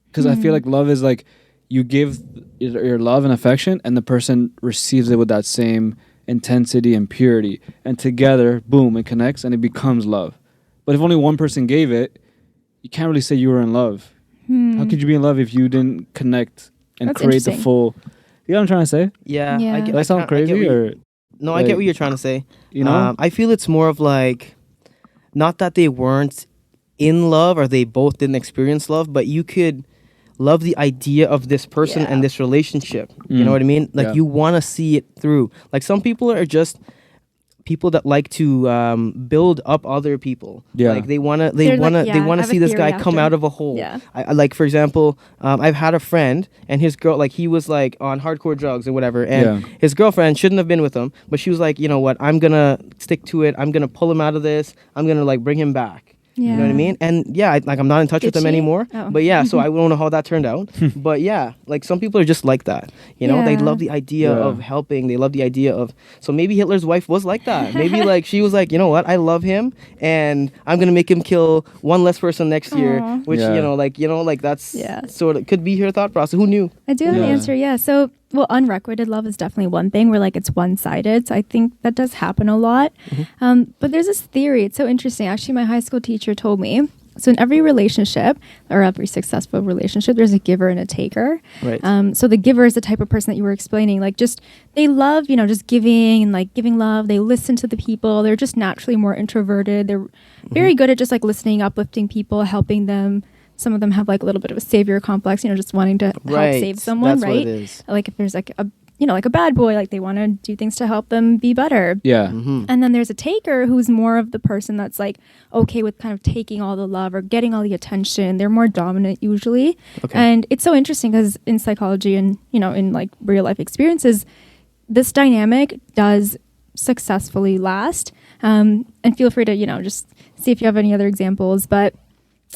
because I feel like love is like you give your love and affection, and the person receives it with that same intensity and purity, and together, boom, it connects and it becomes love. But if only one person gave it, you can't really say you were in love. How could you be in love if you didn't connect and That's create the interesting. full? You know what I'm trying to say? Yeah. Yeah. Get, Does that sound crazy or? No, I get what you're trying to say. You know? I feel it's more of like, not that they weren't in love or they both didn't experience love, but you could love the idea of this person Yeah. and this relationship. You know what I mean? Like you want to see it through. Like some people are just people that like to build up other people. Yeah. Like they want to They're like, they want I to have see a this theory guy come after. out of a hole. Yeah. I like, for example, I've had a friend and his girl, like he was like on hardcore drugs or whatever, and his girlfriend shouldn't have been with him, but she was like, you know what, I'm gonna stick to it. I'm gonna pull him out of this. I'm gonna like bring him back. Yeah. You know what I mean? And yeah, I'm not in touch with Did them she? anymore. Oh. But yeah, so I don't know how that turned out. But yeah, like some people are just like that. You know, they Yeah. love the idea Yeah. of helping. They love the idea of. So maybe Hitler's wife was like that. Maybe like she was like, you know what, I love him, and I'm gonna make him kill one less person next year. Aw. Which Yeah. you know, like that's Yeah. sort of could be her thought process. Who knew? I do have an Yeah. answer, yeah. So, well, unrequited love is definitely one thing where like it's one-sided. So I think that does happen a lot. But there's this theory. It's so interesting. Actually, my high school teacher told me. So in every relationship or every successful relationship, there's a giver and a taker. Right. So the giver is the type of person that you were explaining. Like just they love, just giving and like giving love. They listen to the people. They're just naturally more introverted. They're very good at just like listening, uplifting people, helping them. Some of them have like a little bit of a savior complex, just wanting to help save someone, That's right? what it is. Like if there's like a like a bad boy, like they want to do things to help them be better. Yeah. And then there's a taker who's more of the person that's like okay with kind of taking all the love or getting all the attention. They're more dominant usually. Okay. And it's so interesting because in psychology and in like real life experiences, this dynamic does successfully last. And feel free to just see if you have any other examples, but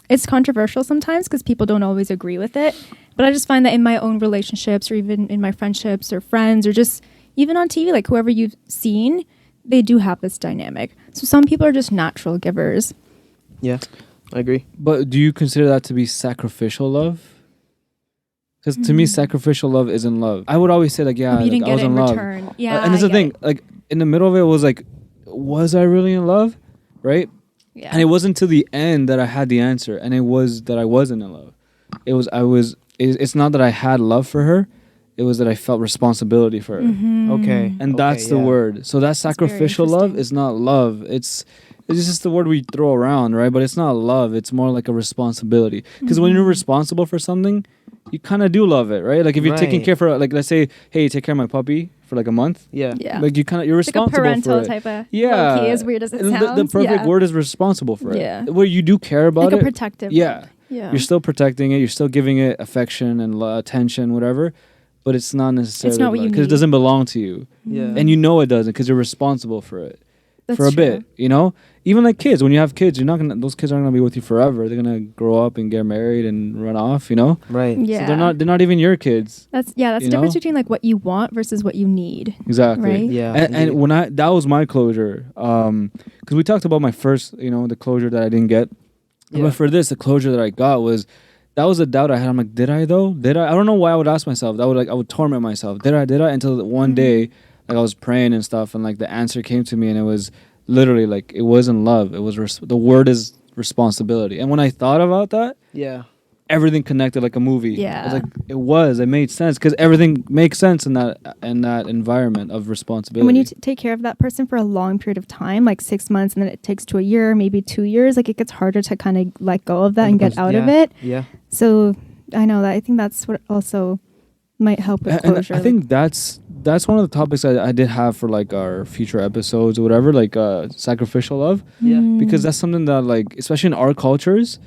it's controversial sometimes because people don't always agree with it. But I just find that in my own relationships or even in my friendships or friends or just even on TV, like whoever you've seen, they do have this dynamic. So some people are just natural givers. Yeah, I agree. But do you consider that to be sacrificial love? Because to me, sacrificial love isn't love. I would always say like, yeah, But you like, didn't I get was it in in love. return. Yeah. And it's I the get thing, it. like in the middle of it was like, was I really in love? Right? Yeah. And it wasn't till the end that I had the answer, and it was that I wasn't in love. It's not that I had love for her, it was that I felt responsibility for her. Okay. And Okay, that's the yeah. word. So that sacrificial love interesting. is not love. It's just the word we throw around, right? But it's not love. It's more like a responsibility. Because when you're responsible for something, you kind of do love it, right? Like if you're taking Right. care for, like, let's say, hey, take care of my puppy for like a month. Yeah. Yeah. Like you're It's like a responsible parental for it. type of Yeah. low key, as weird as it And sounds. the perfect yeah. word is responsible for it. Yeah. Where you do care about like it. a protective. Yeah. love. Yeah. You're still protecting it. You're still giving it affection and attention, whatever. But it's not necessarily not what you because it need. doesn't belong to you, Yeah. and you know it doesn't because you're responsible for it That's for a true. bit. Even like kids, when you have kids, those kids aren't gonna be with you forever. They're gonna grow up and get married and run off. Right. Yeah. So they're not even your kids. That's you the difference know? between like what you want versus what you need. Exactly. Right? Yeah. And indeed. when that was my closure, because we talked about my first, the closure that I didn't get. Yeah. But for this, the closure that I got that was a doubt I had. I'm like, did I though? Did I? I don't know why I would ask myself. I would torment myself. Did I? Until one day, like I was praying and stuff, and like the answer came to me, and it was literally like it wasn't love. It was the word is responsibility. And when I thought about that, Yeah. everything connected like a movie. Yeah. It made sense because everything makes sense in that environment of responsibility. And when you take care of that person for a long period of time, like 6 months, and then it takes to a year, maybe 2 years, like it gets harder to kind of let go of that and get out of it. Yeah. So I know that. I think that's what also might help with closure. And I think that's one of the topics I did have for like our future episodes or whatever, like sacrificial love. Yeah. Because that's something that, like, especially in our cultures,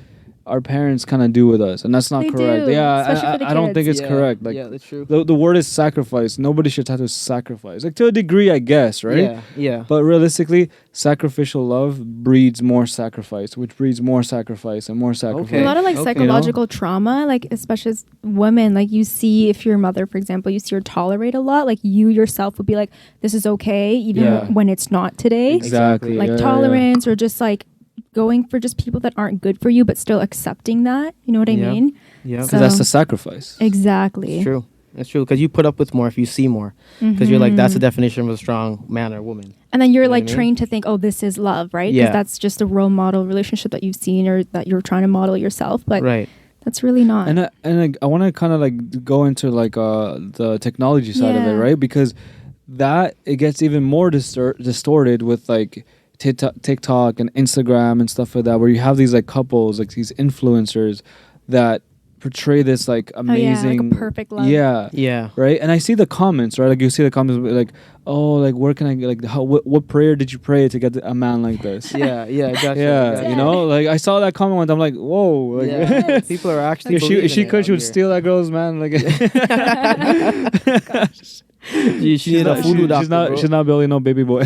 our parents kind of do with us, and that's not They correct. do, Yeah, especially for the I don't kids. think it's correct. Like, yeah, that's true. the word is sacrifice. Nobody should have to sacrifice. Like, to a degree, I guess, right? Yeah, yeah. But realistically, sacrificial love breeds more sacrifice, which breeds more sacrifice and more sacrifice. Okay. A lot of like Okay. psychological trauma, like especially as women, like you see if your mother, for example, you see her tolerate a lot, like you yourself would be like, this is okay, even Yeah. when it's not today. Exactly. Like yeah, tolerance or just like going for just people that aren't good for you, but still accepting that. You know what I Yeah. mean? Yeah. Because So- that's the sacrifice. Exactly. It's true. It's true because you put up with more if you see more. Because you're like, that's the definition of a strong man or woman. And then you're You know like what I mean? trained to think, oh, this is love, right? Because Yeah. that's just a role model relationship that you've seen or that you're trying to model yourself. But Right. that's really not. And I want to kind of like go into like the technology side of it, Yeah. right? Because that it gets even more distorted with like TikTok and Instagram and stuff like that, where you have these like couples, like these influencers that portray this like amazing, like a perfect love. yeah, Yeah. right. And I see the comments, right? Like you see the comments like, oh, like where can I get like what prayer did you pray to get a man like this? Yeah. Yeah. Gotcha. Yeah, gotcha. you know, like I saw that comment once. I'm like, whoa, like, Yeah. People are actually. if she could, she would steal that girl's man. Like, She need a voodoo doctor. bro. she's not building no baby boy.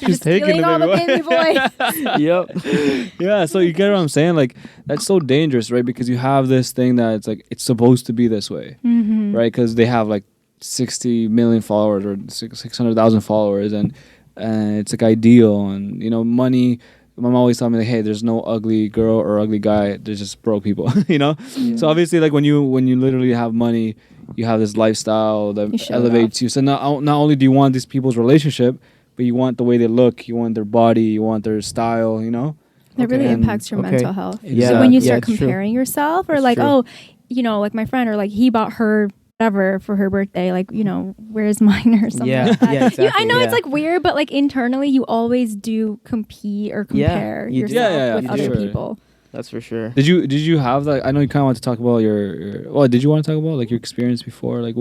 She's taking stealing the all the baby baby boys. Yep. Yeah, so you get what I'm saying? Like, that's so dangerous, right? Because you have this thing that it's like it's supposed to be this way, right? Because they have like 60 million followers or 600,000 followers, and it's like ideal, and you know, money. My mom always told me like, hey, there's no ugly girl or ugly guy. There's just broke people, you know. So obviously, like when you literally have money, you have this lifestyle You that show it elevates off. you. So not only do you want these people's relationship, but you want the way they look, you want their body, you want their style, you know. That really And- impacts your mental health. Yeah. So when you Yeah, start it's true. comparing yourself or It's like, true. oh, you know, like my friend or like he bought her whatever for her birthday, like, you know, where's mine or something Yeah. like that. Yeah. Exactly. I know yeah. it's like weird, but like internally you always do compete or Yeah, compare you do. yourself Yeah, with for other sure. people. That's for sure. Did you have that? I know you kind of want to talk about your well, did you want to talk about like your experience before? Like,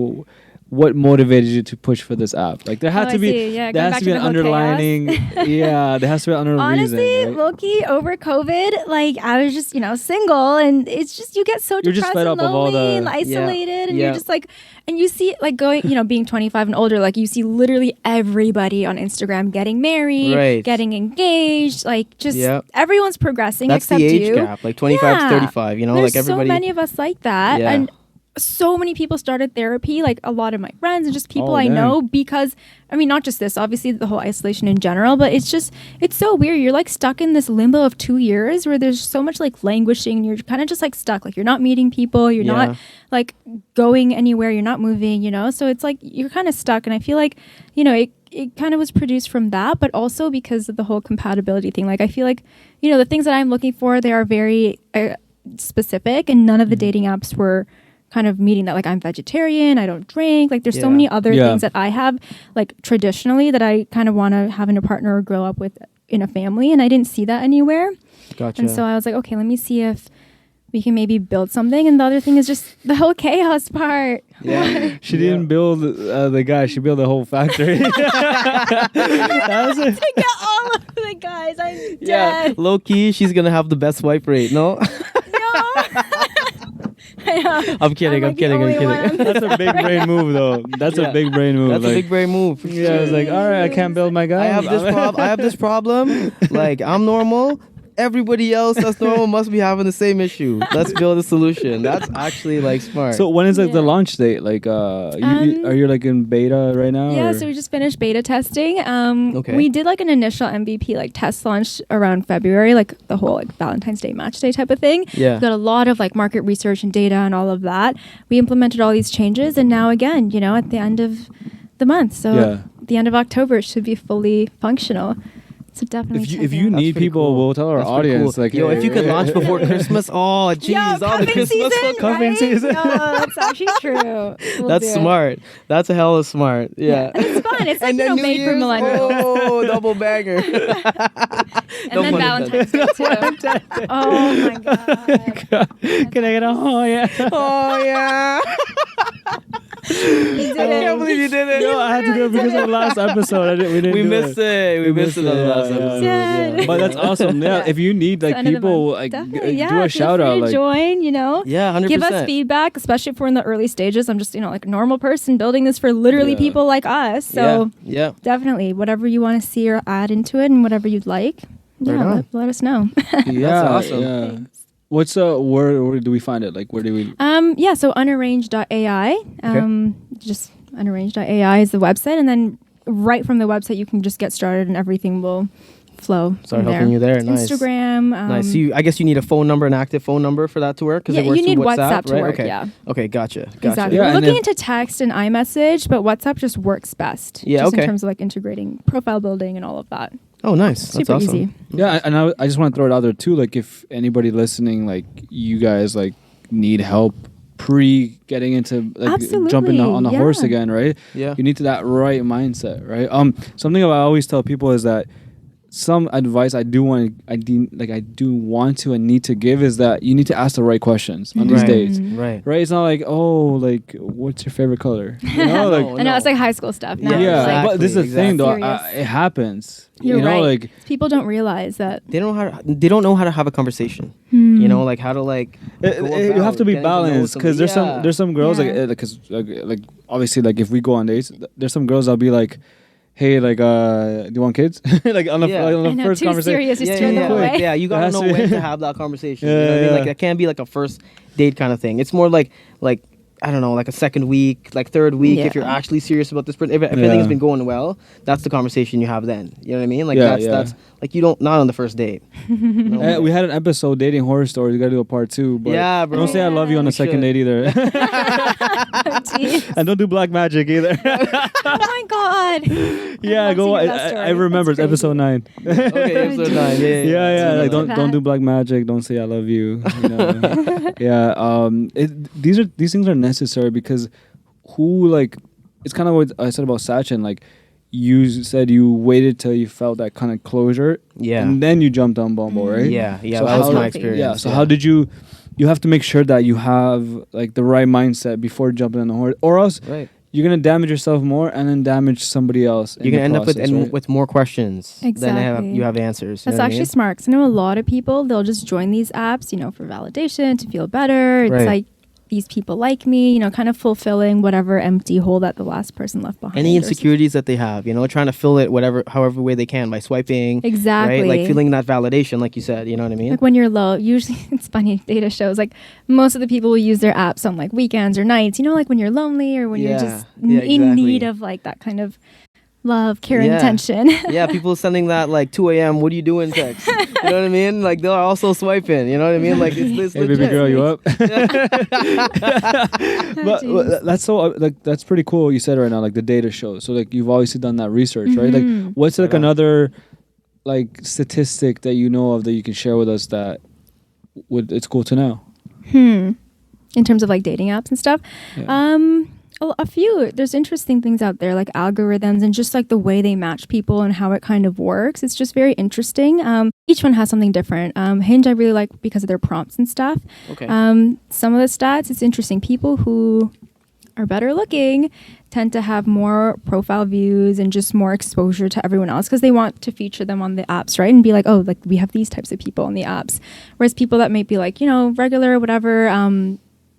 what motivated you to push for this app? Like, there had Oh, to I be see. Yeah, there going has back to be to an the whole underlining. Yeah, there has to be an underlying Honestly, reason. Right? low-key, over COVID, like I was just, you know, single, and it's just you get so You're just depressed fed and up of all lonely the- and isolated, and Yeah. you're just like, and you see like going, you know, being 25 and older, like you see literally everybody on Instagram getting married, Right. getting engaged, like just Yep. everyone's progressing That's except the age you. gap, like 25 Yeah. to 35. You know, There's like everybody. so many of us like that, Yeah. and so many people started therapy, like a lot of my friends and just people Oh, I dang. know, because I mean, not just this, obviously the whole isolation in general, but it's so weird. You're like stuck in this limbo of 2 years where there's so much like languishing. You're kind of just like stuck, like you're not meeting people, you're Yeah. not like going anywhere, you're not moving, you know? So it's like you're kind of stuck. And I feel like, you know, it kind of was produced from that, but also because of the whole compatibility thing. Like I feel like, you know, the things that I'm looking for, they are very specific, and none of the dating apps were kind of meeting that. Like I'm vegetarian, I don't drink, like there's so Yeah. many other Yeah. things that I have like traditionally that I kind of want to have in a partner or grow up with in a family, and I didn't see that anywhere. Gotcha. And so I was like, okay, let me see if we can maybe build something. And the other thing is just the whole chaos part. yeah. She didn't build the guy. She built the whole factory. That was it. To get all of the guys, I'm Yeah. dead. Low key, she's gonna have the best swipe rate. No. No. I know. I'm kidding. I'm like the kidding. I'm only kidding. one. That's a big brain move, though. That's Yeah. a big brain move. That's like, a big brain move. For Yeah, I was sure. like, all right, I can't build my guy. I have this problem. Like I'm normal. Everybody else that's normal must be having the same issue. Let's build a solution. That's actually like smart. So when is like the Yeah. launch date? Like, are you like in beta right now? Yeah, or? so we just finished beta testing. Okay. We did like an initial MVP like test launch around February, like the whole like Valentine's Day match day type of thing. Yeah. We got a lot of like market research and data and all of that. We implemented all these changes, and now again, you know, at the end of the month, so Yeah. at the end of October, it should be fully functional. So definitely. If you need pretty people, cool. we'll tell our That's pretty audience. cool. Like, yo, if you could launch before Christmas, oh jeez, all the cuffing Christmas season, cuffing right? season. No, that's actually true. That's smart. That's a hell of smart. Yeah. And it's fun. It's like, And then New made for Year's, millennials. oh, double banger. And No then pun Valentine's Day too. Oh my god. Can I get a oh yeah? Oh yeah. You did I it. can't believe you did it. No, I had to do it because of the last episode. We didn't. We do missed it. We missed it on the last yeah, episode. yeah. But that's awesome. Yeah, if you need like End of the people, month. like Definitely, do a feel shout free out. to Like, join, Yeah, 100%. give us feedback, especially if we're in the early stages. I'm just, like a normal person building this for literally Yeah. people like us. So yeah. definitely, whatever you want to see or add into it and whatever you'd like, Right on. let us know. yeah, awesome. Yeah. Thanks. What's where do we find it? Like, where do we? So unarranged.ai. Just unarranged.ai is the website, and then right from the website you can just get started and everything will flow. Start from helping you there. Nice. Instagram. Nice. So I guess you need a phone number, an active phone number for that to work, because Yeah, it works you need through WhatsApp to right? work, Okay. yeah. Okay. Gotcha. Exactly. Yeah, We're and looking if- into text and iMessage, but WhatsApp just works best. Yeah, just okay. in terms of like integrating profile building and all of that. Oh, nice. That's Super awesome. easy. Yeah, and I just want to throw it out there too. Like, if anybody listening, like you guys, like need help getting into like Absolutely, jumping on the horse yeah. again, right? Yeah. You need to that right mindset, right? Something I always tell people is that some advice I do want to and need to give is that you need to ask the right questions on these Right. dates. Right. Right? It's not like, oh, like, what's your favorite color? You know, like, I know it's like high school stuff now. yeah, It's like, but this is the thing, though. Serious. It happens. You're you know, right. like, people don't realize that. They don't know how to have a conversation. You know, like how to like. go you have to about be getting to know balanced, because somebody. there's some girls Yeah. like obviously, like if we go on dates, there's some girls I'll be like, hey, like do you want kids? Like on the, Yeah. like, on the I know, first too conversation. serious, just yeah, turn yeah, them yeah. away. Like, yeah, you gotta It has know to be- when to have that conversation. Yeah, You know what I mean? yeah. Like it can't be like a first date kind of thing. It's more like I don't know, like a second week, like third week. If Yeah. you're actually serious about this person, if everything has been going well, that's the conversation you have then. You know what I mean? Like Yeah, that's like you don't, not on the first date. No way. We had an episode dating horror stories. We gotta do a part 2. But Yeah, bro. don't say I love you on the We second should. date either, Jeez. and don't do black magic either. Oh my god. Yeah, love go. to I, hear that I story. remember it's That's episode 9. Okay, episode 9. Yeah, Yeah, like Love don't do that. black magic. Don't say I love you. You know? Yeah. These things are necessary, because it's kind of what I said about Sachin. Like, you said you waited till you felt that kind of closure, Yeah. and then you jumped on Bumble, right? Yeah, So that was how- my experience. Yeah. So how did you have to make sure that you have like the right mindset before jumping on the horse, or else Right. you're gonna damage yourself more and then damage somebody else. You're gonna end up with with more questions than Exactly. you have answers. You That's know what I actually mean? smart, because I know a lot of people, they'll just join these apps, for validation, to feel better. It's Right. like, these people like me, kind of fulfilling whatever empty hole that the last person left behind. Any or something. insecurities that they have, trying to fill it however way they can by swiping. Exactly. Right? Like feeling that validation, like you said. You know what I mean? Like when you're low, usually it's funny, data shows like most of the people will use their apps on like weekends or nights, like when you're lonely or when you're just Yeah, in exactly. need of like that kind of love, care, and Yeah. attention. Yeah, people sending that like 2 a.m. What are you doing text? You know what I mean? Like they're also swiping. You know what I mean? Like it's Hey, baby legit. girl, you up? But Jeez. that's so that's pretty cool what you said right now, like the data shows. So like you've obviously done that research, right? Like what's like Right on. another like statistic that you know of that you can share with us that it's cool to know? In terms of like dating apps and stuff. Yeah. A few. There's interesting things out there, like algorithms and just like the way they match people and how it kind of works. It's just very interesting. Each one has something different. Hinge I really like because of their prompts and stuff. Okay. Some of the stats, it's interesting. People who are better looking tend to have more profile views and just more exposure to everyone else because they want to feature them on the apps, right? And be like, oh, like we have these types of people on the apps. Whereas people that might be like, regular, whatever,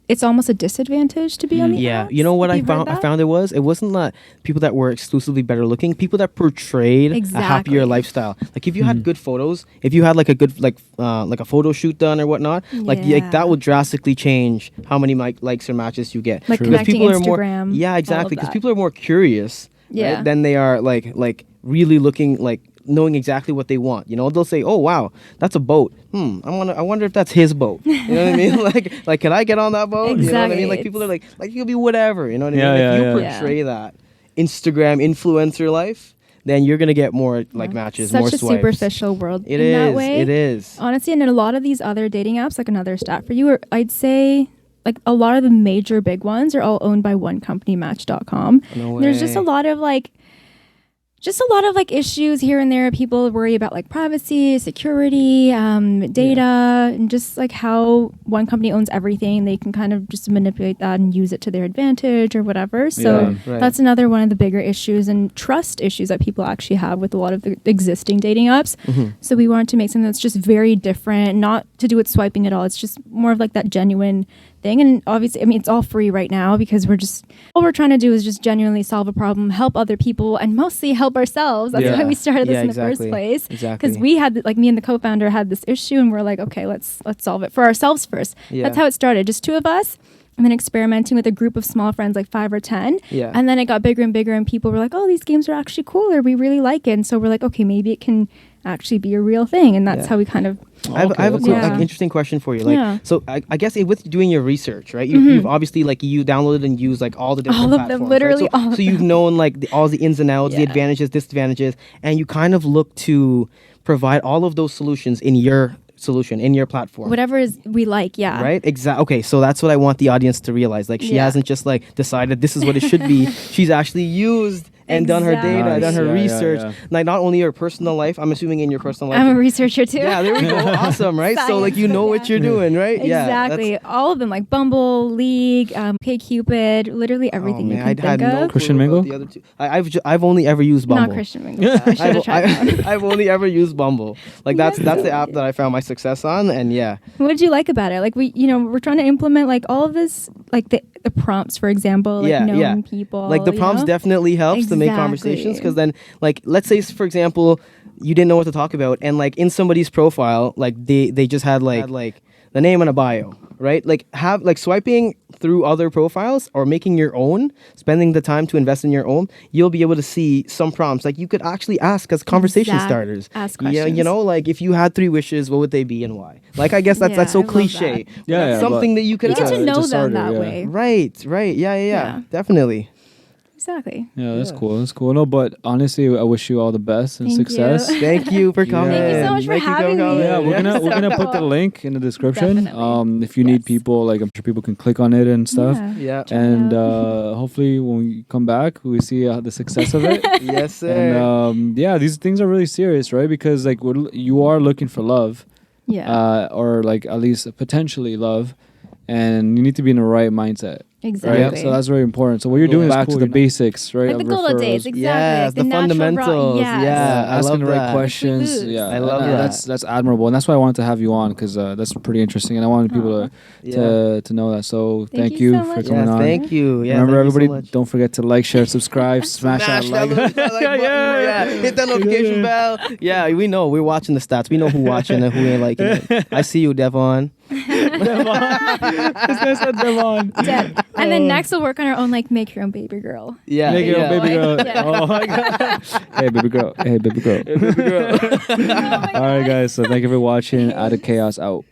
it's almost a disadvantage to be on the Yeah, apps. you know what Have I you heard found? I that? found it wasn't that people that were exclusively better looking, people that portrayed a Exactly. happier lifestyle. Like if you had good photos, if you had like a good like a photo shoot done or whatnot, like Yeah. that would drastically change how many likes or matches you get. Like True. Because connecting people are more, Instagram. yeah, all of exactly. Because that. people are more curious, Yeah. right, than they are like really looking like knowing exactly what they want. They'll say, "Oh wow, that's a boat. I wonder if that's his boat." You know what I mean? Like, can I get on that boat? You know what I mean? Exactly. Like people are like you could be whatever. You know what I Yeah, mean? yeah, If you yeah. portray that Instagram influencer life, then you're gonna get more like matches, Such more a swipes. superficial world It in that is. way. It is. Honestly, and in a lot of these other dating apps, like another stat for you, or I'd say like a lot of the major big ones are all owned by one company, Match.com. No There's just a way. lot of like issues here and there. People worry about like privacy, security, data, and just like how one company owns everything. They can kind of just manipulate that and use it to their advantage or whatever. So Yeah, right. that's another one of the bigger issues and trust issues that people actually have with a lot of the existing dating apps. Mhm. So we wanted to make something that's just very different, not to do with swiping at all. It's just more of like that genuine thing. And obviously, I mean, it's all free right now because all we're trying to do is just genuinely solve a problem, help other people, and mostly help ourselves. That's Yeah. why we started this Yeah, in the exactly. first place. Exactly. Because we had, like me and the co-founder had this issue and we're like, okay, let's solve it for ourselves first. Yeah. That's how it started. Just two of us. And then experimenting with a group of small friends, like 5 or 10. Yeah. And then it got bigger and bigger, and people were like, oh, these games are actually cooler. We really like it. And so we're like, okay, maybe it can actually be a real thing. And that's Yeah. how we kind of. I have a that's cool, Yeah. like, interesting question for you. Like, Yeah. so I guess with doing your research, right? You've obviously like you downloaded and used like all the different All of them, platforms, literally right? So, all of so you've them. known like all the ins and outs, the Yeah. advantages, disadvantages, and you kind of look to provide all of those solutions in your solution, in your platform. Whatever is we like, yeah. Right? Exactly. Okay, so that's what I want the audience to realize. Like, she Yeah. hasn't just like decided this is what it should be. She's actually used and done her data, Exactly. done her Nice. Yeah, research. yeah. Like, not only your personal life. I'm assuming in your personal life. I'm a researcher too. Yeah, there we go. Awesome, right? So like you know what you're doing, right? Yeah, Exactly. All of them, like Bumble, League, Cupid, literally everything you can I had think no of. Christian clue about Mingle? the other two. I've only ever used Bumble. Not Christian Mingle. I should have tried that one. I've only ever used Bumble. Like that's the app that I found my success on, and yeah, What did you like about it? Like we're trying to implement like all of this, like the prompts, for example, like knowing people. like the you prompts know? definitely helps to make Exactly. conversations, because then like let's say for example you didn't know what to talk about, and like in somebody's profile like they just had like the name and a bio, right? Like have like swiping through other profiles or making your own, spending the time to invest in your own, you'll be able to see some prompts like you could actually ask as conversation starters. Ask Yeah, you questions. know, like if you had 3 wishes, what would they be and why? Like I guess that's Yeah, so I love cliche. that. but Yeah, that's yeah, something but that you could You get it's to a- it's know a them starter, that yeah. way. Right. Yeah. Definitely. Exactly. Yeah, that's Yeah. cool. That's cool. No, but honestly, I wish you all the best and Thank success. you. Thank you for coming. Thank you so much for Thank you having coming. me. Yeah, we're gonna put the link in the description. Definitely. If you need Yes. people, like I'm sure people can click on it and stuff. Yeah. Yeah. And out. hopefully, when we come back, we see the success of it. Yes, sir. And yeah, these things are really serious, right? Because like you are looking for love, Yeah. or like at least potentially love, and you need to be in the right mindset. Exactly. Right? So that's very important. So what you're doing is back to the basics, right? like the of good old referrals. days, exactly. Yes, like the natural fundamentals. yes. Yeah, I asking love the right that. questions. Foods. Yeah, I love and that. That's admirable, and that's why I wanted to have you on, because that's pretty interesting, and I wanted people to know that. So thank you so for much. coming Yeah, on. thank you. Yeah, Remember, thank you so everybody, much. don't forget to like, share, subscribe, smash that like. button. Yeah. Hit that notification bell. Yeah, we know. We're watching the stats. We know who watching and who ain't liking it. I see you, Devon. This guy said Devon. Dead. And then next we'll work on our own, like make your own baby girl. Yeah. Make it yeah. a baby girl. Yeah. Oh my god. Hey baby girl. Hey baby girl. Baby girl. Oh my All right, God. guys. So thank you for watching. Out of Chaos out.